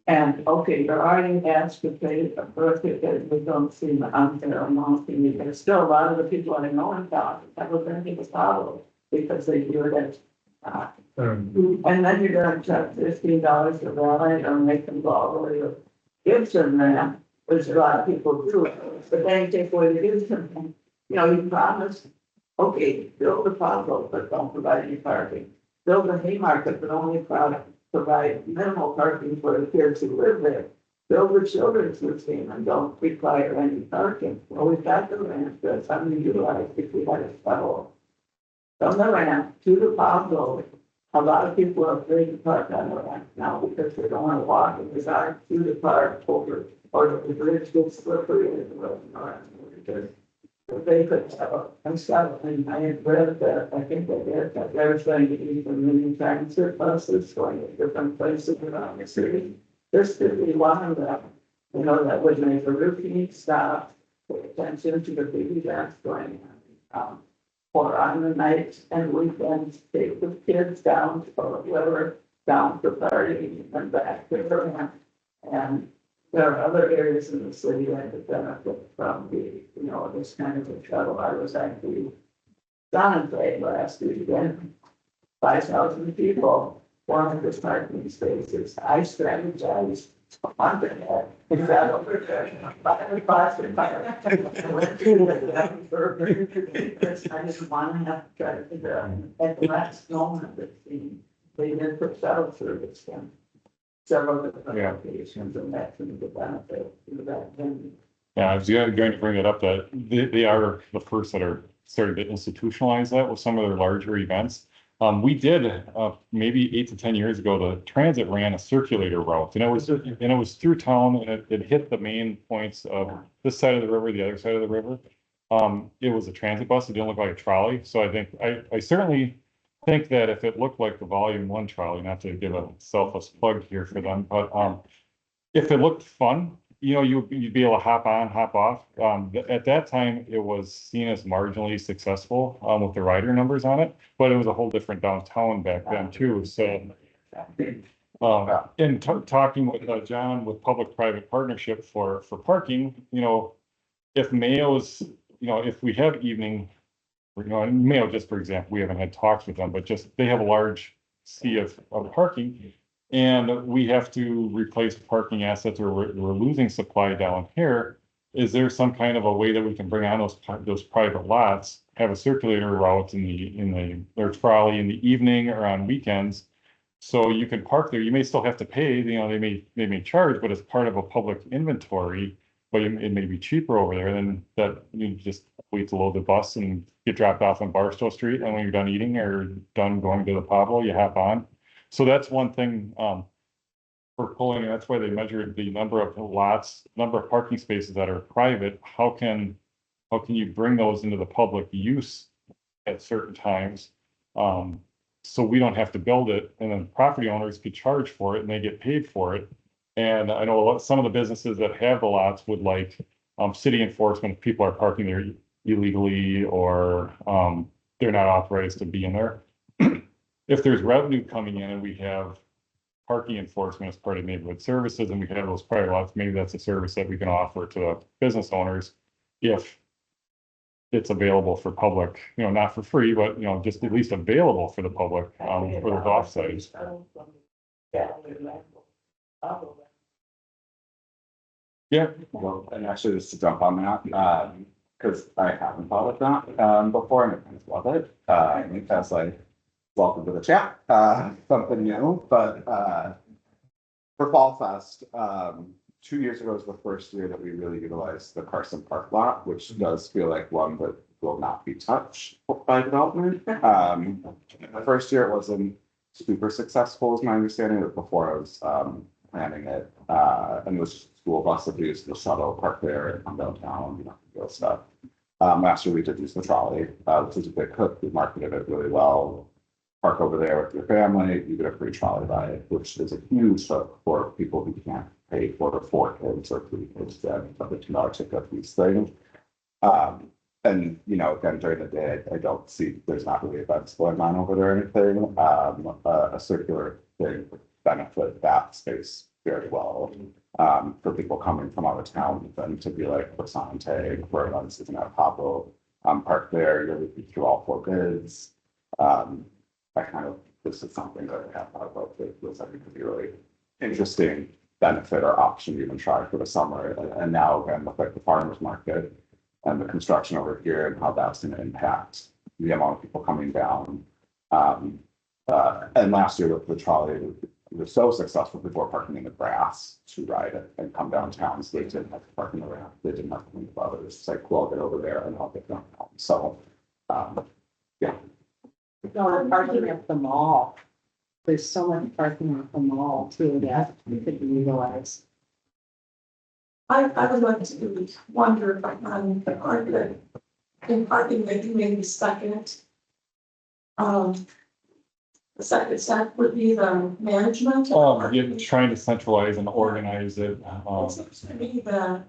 And okay, there are any ads to pay a birthday that we don't see on there among the, there's still a lot of the people I know in town that will bring it to Pablo because they do it at and then you're gonna charge $15 for valet or make them go all the way to Gibson ramp, which a lot of people do, but then you take away the Gibson. You know, you promise, okay, build the Pablo, but don't provide any parking. Build the Haymarket, but only provide minimal parking for the kids who live there. Build the children's routine and don't require any parking. Well, we've got the ramp that's underutilized if we had a settle. From the ramp to the Pablo, a lot of people are afraid to park on the ramp now because they don't want to walk in the dark through the park over, or the bridge gets slippery in the road. Because they could and I had read that, I think they did, that they were trying to use the mini transit buses going to different places around the city. This could be one of them, you know, that would make a routine stop, pay attention to the big events going on. Or on the nights and weekends, take the kids down or whoever, down to party and back to the ramp. And there are other areas in the city that could benefit from the, you know, this kind of a shuttle. I was actually down in last weekend, 5,000 people, 400 parking spaces. I strategized on that. Is that over there? I just want to have to try to figure out at the last moment that they did put shuttle service in. several different Yeah. locations, and that's a good benefit to that venue. Yeah, I was going to bring it up that they are the first that are starting to institutionalize that with some of their larger events. We did, maybe 8 to 10 years ago, the transit ran a circulator route, and it was through town, and it hit the main points of this side of the river, the other side of the river. It was a transit bus. It didn't look like a trolley. So I think, I certainly think that if it looked like the volume 1 trolley, not to give a selfless plug here for them, but, if it looked fun, you'd be able to hop on, hop off. At that time, it was seen as marginally successful, with the rider numbers on it, but it was a whole different downtown back then too. So, in talking with John with public-private partnership for parking, if Mayo's, if we have evening, and Mayo, just for example, we haven't had talks with them, but just they have a large sea of parking. And we have to replace parking assets, or we're losing supply down here. Is there some kind of a way that we can bring on those private lots, have a circulator route in their trolley in the evening or on weekends? So you can park there. You may still have to pay, they may charge, but it's part of a public inventory, but it may be cheaper over there than that. You just wait to load the bus and get dropped off on Barstow Street. And when you're done eating or done going to the Pablo, you hop on. So that's one thing, for pulling, and that's why they measured the number of lots, number of parking spaces that are private. How can you bring those into the public use at certain times? So we don't have to build it, and then property owners could charge for it and they get paid for it. And I know some of the businesses that have the lots would like, city enforcement if people are parking there illegally, or, they're not authorized to be in there. If there's revenue coming in and we have parking enforcement as part of neighborhood services, and we have those private lots, maybe that's a service that we can offer to business owners if it's available for public, not for free, but, just at least available for the public, for those offsites. Yeah. Well, and actually just to jump on that, because I haven't thought of that, before, and I kind of love it. That's like, welcome to the chat, something new, but, for Fall Fest, 2 years ago was the first year that we really utilized the Carson Park lot, which does feel like one that will not be touched by development. The first year it wasn't super successful, is my understanding, but before I was, planning it, and it was just a school bus that used the shuttle, park there and come downtown, do stuff. Last year we did use the trolley, which was a big hook. We marketed it really well. Park over there with your family, you get a free trolley ride, which is a huge hook for people who can't pay for 4 kids or 3 kids, then the $2 ticket these things. And, again, during the day, I don't see, there's not really events going on over there or anything. A circular thing would benefit that space very well. For people coming from out of town, then to be like Persante, for events, you can have Pablo, park there, you're looking through all 4 bids. This is something that I have thought about that was, I think, could be a really interesting benefit or option to even try for the summer. And now, again, with like the farmers market and the construction over here and how that's going to impact the amount of people coming down. And last year with the trolley, it was so successful, people were parking in the grass to ride it and come downtown. So they didn't have to park in the ramp. They didn't have to think about it. It's just like, cool, I'll get over there and I'll get downtown. So, yeah. No, parking at the mall. There's so much parking at the mall too that could be utilized. I would like to wonder if I can park that in parking that you may be stuck in it. The second step would be the management. You're trying to centralize and organize it. It seems to me that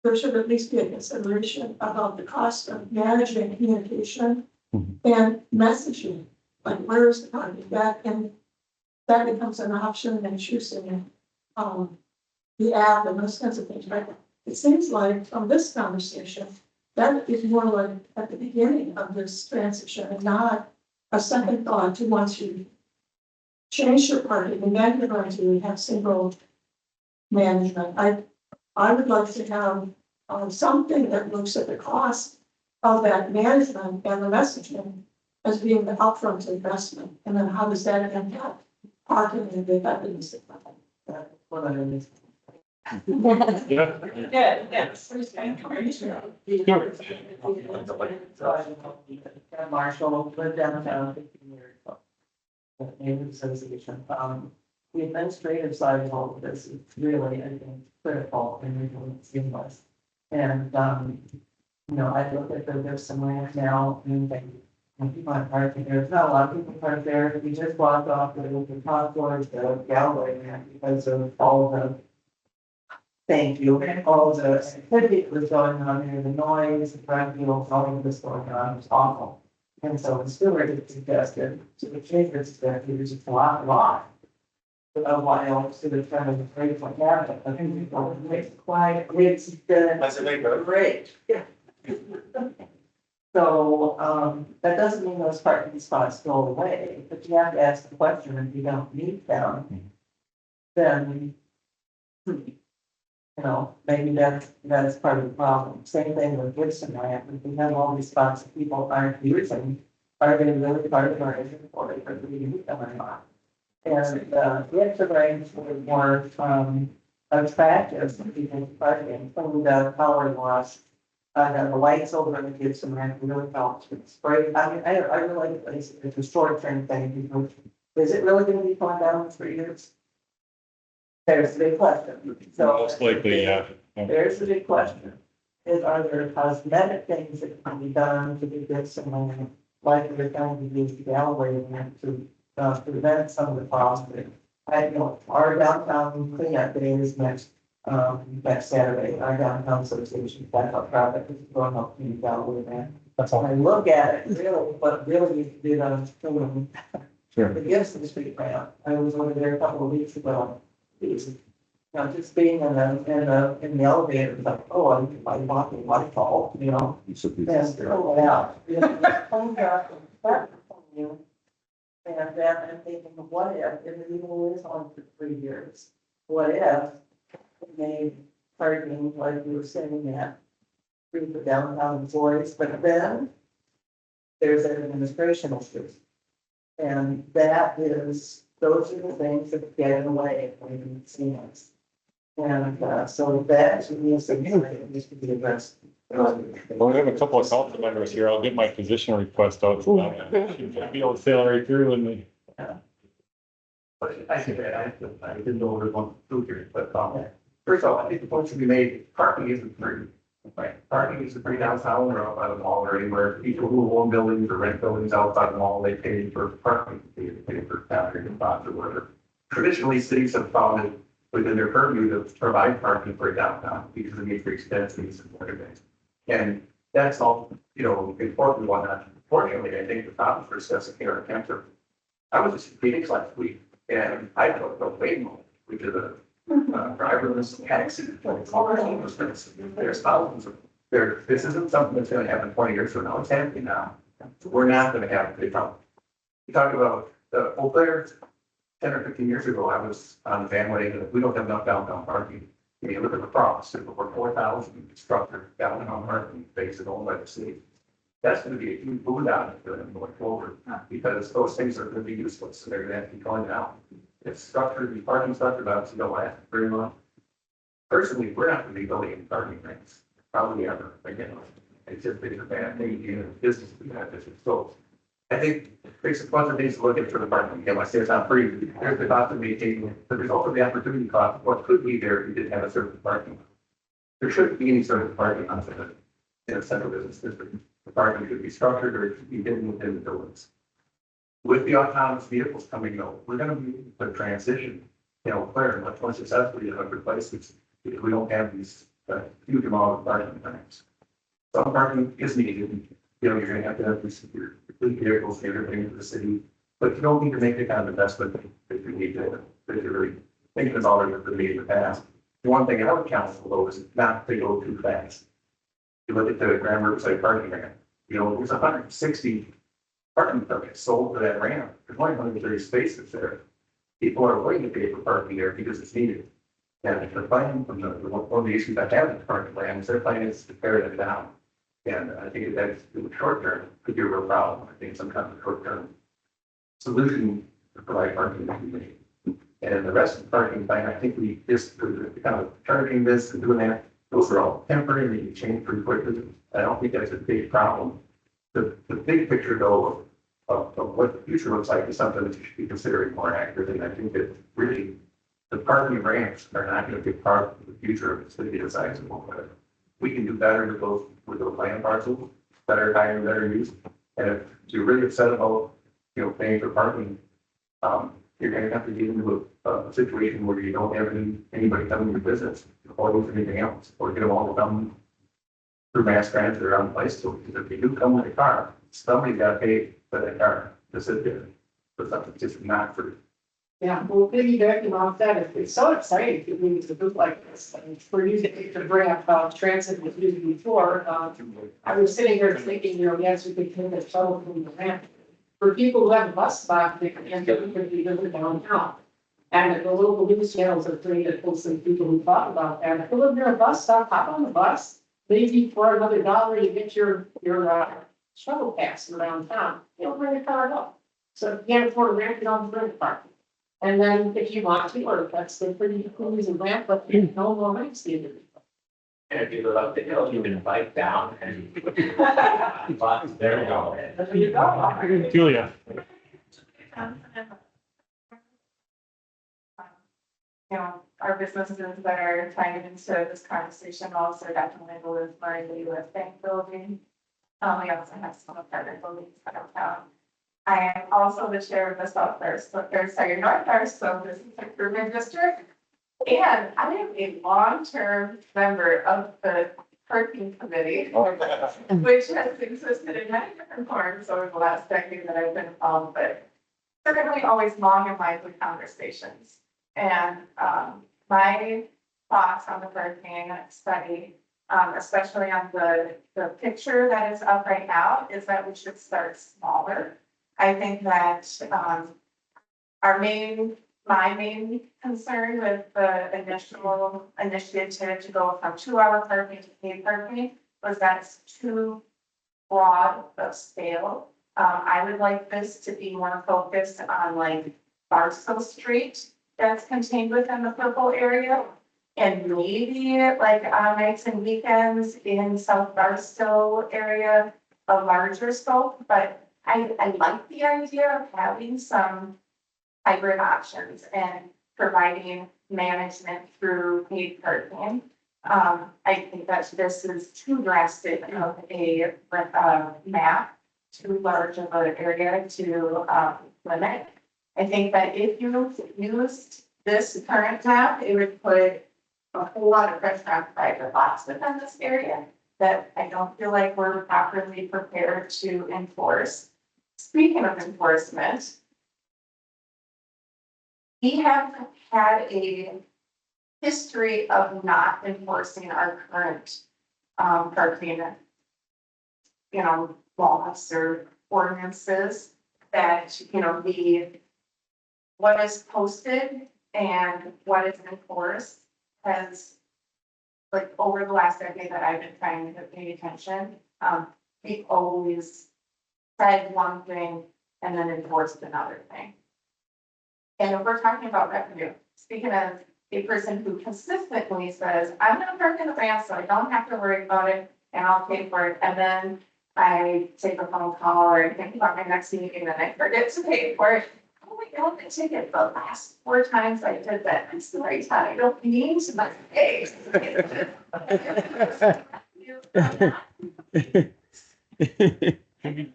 there should at least be a consideration about the cost of managing communication and messaging. Like, where is the parking back? And that becomes an option in choosing the app and those kinds of things. But it seems like from this conversation, that is more like at the beginning of this transition and not a second thought to once you change your parking and then you're going to have single management. I would like to have something that looks at the cost of that management and the messaging as being the upfront investment. And then how does that impact parking and they got this. That's what I was. Yeah. Yeah, yes. Marshall lived downtown 15 years ago. The neighborhood association, the administrative side of all of this is really, I think, critical in making it seamless. And, you know, I look at there's some land now and think, and people aren't parking there, there's not a lot of people park there, we just walked off the top floors, the gallery, man, because of all the. Thank you, all the activity that was going on there, the noise, the drug deals, all of this going on was awful. And so the steward had suggested to the chamber suggested there's a lot. Of why else to the kind of great what happened, I think people make it quiet, it's great. Yeah. So, that doesn't mean those parking spots go away, but you have to ask the question, if you don't need them, then, you know, maybe that's part of the problem. Same thing with Gibson Ramp, if we have all these spots that people aren't using, are they really part of our inventory, or do we use them or not? And, the extra range was more, attractive to people parking, from the power wash. The lights over in the Gibson Ramp really helps with spray. I mean, I really like it. It's a short term thing, because is it really gonna be going down in 3 years? There's the big question. So Most likely, yeah. there's the big question. Are there cosmetic things that can be done to get some, like they're going to use the gallery to prevent some of the problems that, you know, our downtown cleanup day is next Saturday. Our downtown association backup project is going up in the gallery, man. That's When I look at it, really, what really needs to be done is clean Sure. the Gibson Street ramp. I was over there a couple of weeks ago. It's, you know, just being in the elevator, it's like, oh, I bought the light bulb, you know, You should be. and throw it out. You know, it's cleaned up and start from you. And then I'm thinking, what if it even is on for 3 years? What if it made parking, like you were saying, that through the downtown employees, but then there's an administration issue. And that is, those are the things that get in the way of making it seamless. And, so that means that it needs to be addressed. Well, we have a couple of council members here. I'll get my position request out. Should be able to sail right through and the. But I think that I didn't know there was one through here, but, first of all, I think the point should be made, parking isn't free. Right, parking isn't free downtown or outside of the mall or anywhere. People who own buildings or rent buildings outside the mall, they pay for parking, they pay for parking spots or whatever. Traditionally, cities have found it within their purview to provide parking for downtown because of the increased densities and whatever. And that's all, you know, important and whatnot. Fortunately, I think the problem for discussing here in Kempton, I was just in Phoenix last week and I drove the Waymo, which is a driverless taxi. There's thousands of there. This isn't something that's going to happen 20 years from now. It's happening now. We're not going to have a big problem. You talk about the Eau Claire 10 or 15 years ago. I was on the bandwagon that we don't have enough downtown parking. You look at the promise, there's over 4,000 structured downtown parking spaces owned by the city. That's going to be a huge boon down for them going forward because those things are going to be useless. So they're going to have to be going down. It's structured, the parking structure obviously don't last very long. Personally, we're not going to be building any parking things, probably ever again. It's just been a bad thing, you know, business we have this. So I think there's a bunch of things to look at for the parking. Again, I say it's not free. There's the cost of maintaining it, but there's also the opportunity cost of what could be there if you didn't have a certain parking. There shouldn't be any sort of parking on it in a central business district. The parking could be structured or it could be hidden within the buildings. With the autonomous vehicles coming out, we're going to be the transition, you know, clear much more successfully in other places because we don't have these huge amount of parking times. Some parking is needed. You know, you're going to have these fleet vehicles and everything into the city, but you don't need to make the kind of investment that you need to, that you're really thinking about it for the in the past. The one thing I would counsel though is not to go too fast. You look at the Grand Riverside parking ramp, you know, there's 160 parking permits sold for that ramp. There's only 130 spaces there. People are willing to pay for parking there because it's needed. And if they're planning, one of the issues I have with parking land is their plan is to tear it down. And I think that's in the short term could be a real problem. I think some kind of short term solution to provide parking in the community. And the rest of the parking plan, I think we just, kind of charging this and doing that, those are all temporary, and you change pretty quickly. I don't think that's a big problem. The big picture though of what the future looks like is something that you should be considering more accurately. And I think that really the parking ramps are not going to be part of the future of the city of sizable. But we can do better with those land parcels, better time, better use. And if you're really upset about, paying for parking, you're gonna have to get into a situation where you don't have anybody coming to your business or do anything else, or get them all to come through mass transit or on bicycle. Because if you do come with a car, somebody's gotta pay for that car to sit there. But something just not free. Yeah, well, piggybacking off that, it's so exciting to me to do like this, and for you to bring up transit was used before, I was sitting here thinking, yes, we could take a shuttle from the ramp. For people who have a bus stop, they can't get to the downtown. And the local news channels are free to post some people who thought about that. If you live near a bus stop, hop on the bus, maybe for another $1, you get your shuttle pass around town. You don't bring your car up. So if you can't afford a ramp, you don't bring a car. And then if you want to, or if that's the pretty cool as a ramp, but no more ramps needed. And if you go up the hill, you can bike down and. There you go. There you go. Julia. Our businesses that are tied into this conversation also definitely live by the US Bank building. We also have some apartment buildings downtown. I am also the chair of the South First, North First, so this is improvement district. And I am a long-term member of the parking committee, which has existed in many different forms over the last decade that I've been involved, but certainly always long and lively conversations. And my thoughts on the parking study, especially on the picture that is up right now, is that we should start smaller. I think that my main concern with the initial initiative to go from 2-hour parking to paid parking was that's too broad of scale. I would like this to be more focused on like Barstow Street that's contained within the purple area. And maybe like on nights and weekends in South Barstow area, a larger scope, but I like the idea of having some hybrid options and providing management through paid parking. I think that this is too drastic of a map, too large of an area to limit. I think that if you used this current map, it would put a whole lot of pressure on private lots within this area that I don't feel like we're properly prepared to enforce. Speaking of enforcement, we have had a history of not enforcing our current parking, laws or ordinances that, what is posted and what is enforced has, like, over the last decade that I've been trying to pay attention, we've always said one thing and then enforced another thing. And if we're talking about revenue, speaking as a person who consistently says, I'm gonna park in the ramp so I don't have to worry about it and I'll pay for it. And then I take a phone call or I think about my next meeting and I forget to pay for it. Oh my God, the ticket, the last 4 times I did that, I'm sorry, Todd, I don't mean to my face.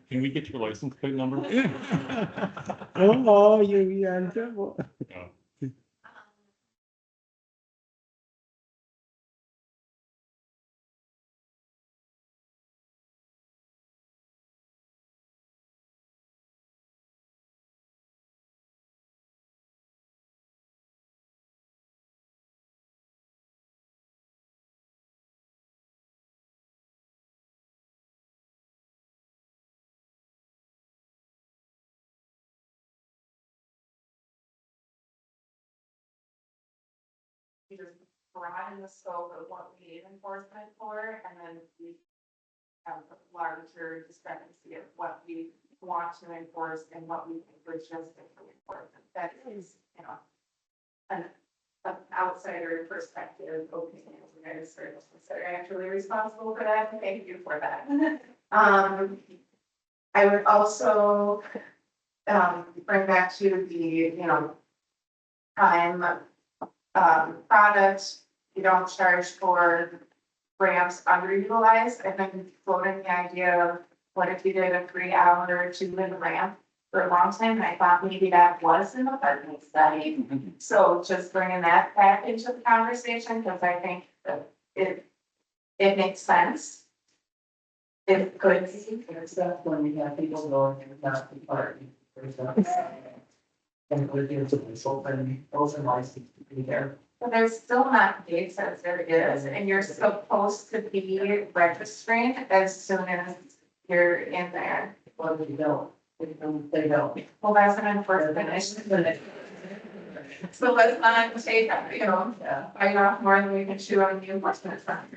Can we get your license plate number? Oh, you're in trouble. Just broaden the scope of what we need enforcement for, and then we have a larger discrepancy of what we want to enforce and what we think logistically important. That is, you know, an outsider perspective, opinion, you guys are actually responsible for that, thank you for that. I would also, bring back to the, you know, time, products, you don't charge for ramps underutilized. I've been floating the idea of what if you did a 3-hour 2-minute ramp for a long time, and I thought maybe that was in the parking study. So just bringing that back into the conversation, because I think that it makes sense. It could be. Except when you have people going and not the party. And it would be open license to be there. But there's still not gates as there is, and you're supposed to be registering as soon as you're in there. Well, they don't. They don't. Well, that's an enforcement issue. So let's not take, you know, bite off more than we can chew on the enforcement front.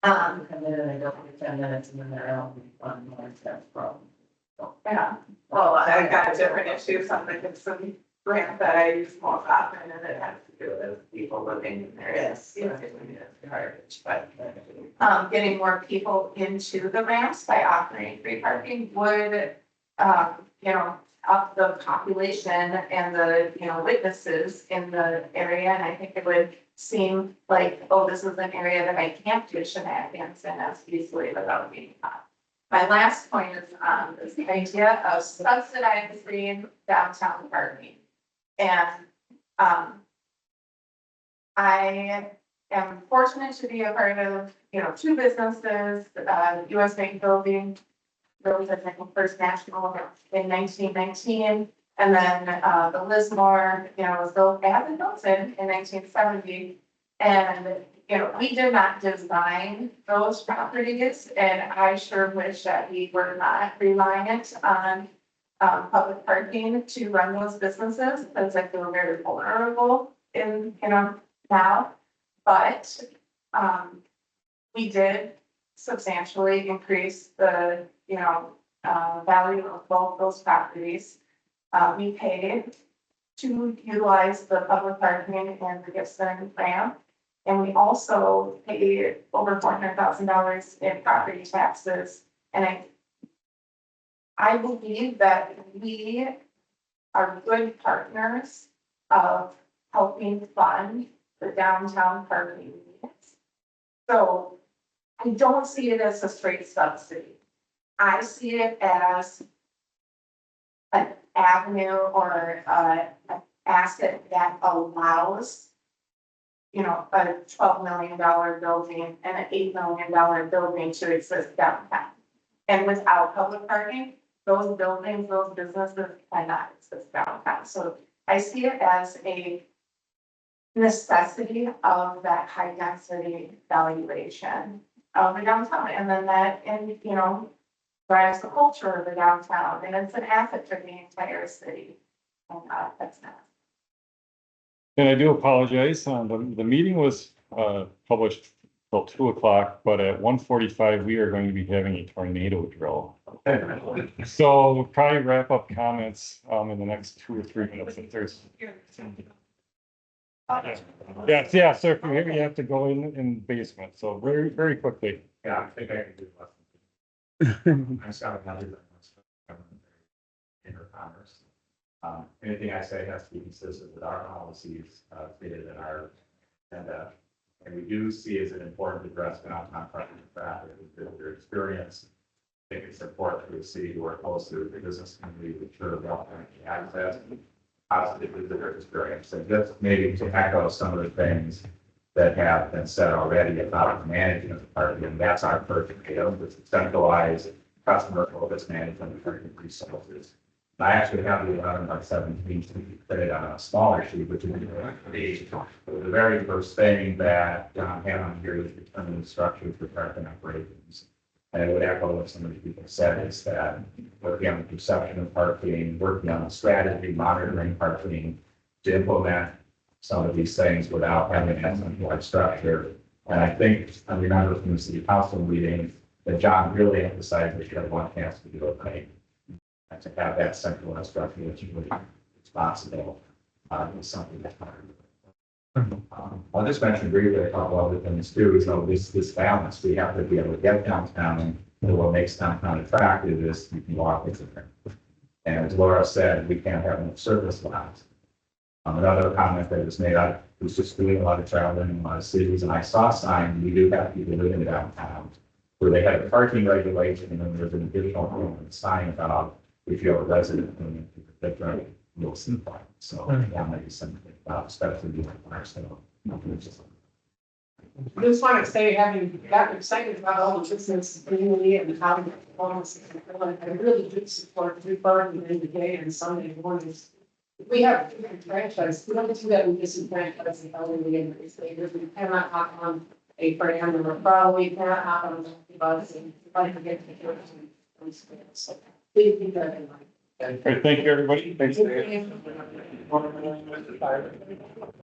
And then they don't get 10 minutes and then they're out on that's problem. Yeah, well, I got a different issue, something that's some ramp that I use more often, and it has to do with people living in there. Yes. Garbage, but, getting more people into the ramps by offering free parking would, you know, up the population and the, you know, witnesses in the area, and I think it would seem like, oh, this is an area that I can't do shenanigans in as easily without being caught. My last point is on this idea of subsidizing downtown parking. And, I am fortunate to be a part of, you know, 2 businesses, US Bank building, built at First National in 1919. And then, the Lismore, you know, was built as a Hilton in 1970. And, you know, we did not design those properties, and I sure wish that we were not reliant on public parking to run those businesses, because I feel very vulnerable in, you know, now. But we did substantially increase the, you know, value of both those properties. We paid to utilize the public parking and the Gibson ramp. And we also paid over $400,000 in property taxes. And I believe that we are good partners of helping fund the downtown parking needs. So I don't see it as a straight subsidy. I see it as an avenue or an asset that allows, you know, a $12 million building and an $8 million building to exist downtown. And without public parking, those buildings, those businesses cannot exist downtown. So I see it as a necessity of that high density valuation of the downtown. And then that, and, you know, drives the culture of the downtown, and it's an asset to the entire city. And that's not. And I do apologize, the meeting was, published till 2 o'clock, but at 1:45, we are going to be having a tornado drill. So we'll probably wrap up comments, in the next 2 or 3 minutes if there's. Yes, yeah, sir, from here you have to go in the basement, so very, very quickly. Yeah, I think I can do less. I just got another intercommerce. Anything I say has to be consistent with our policies, stated in our agenda. And we do see as an important to address downtown parking traffic with their experience. I think it's important for the city to work closely with the business community to ensure that access and positive visitor experience. And just maybe to echo some of the things that have been said already about the management of the parking, and that's our first item, it's centralized customer focused management of parking resources. I actually have the 11 by 17 to be printed on a smaller sheet, which is the very first thing that John had on here is determining the structure for parking operations. And I would echo what some of the people said is that working on the perception of parking, working on the strategy, monitoring parking to implement some of these things without having a centralized structure. And I think I remember from the city council meeting that John really emphasized that you have one chance to do it right. to have that centralized structure that's really responsible, is something that's hard. I'll just mention briefly a couple other things too, is this balance, we have to be able to get downtown, and what makes downtown attractive is you can walk into there. And as Laura said, we can't have enough service lots. Another comment that was made, I was just doing a lot of traveling in a lot of cities, and I saw a sign, we do have people living downtown, where they had a parking regulation, and then there's an additional sign about if you're a resident, that's right, you'll see that. So that might be something about, especially the lifestyle. I just want to say, having gotten excited about all the business community and how the performance is going, I really do support free parking in the day and Sunday mornings. We have different franchise, we don't do that with disenfranchised the elderly and disabled. We cannot hop on a tram or probably cannot hop on a bus and try to get to church. So please keep that in mind. All right, thank you, everybody. Thanks.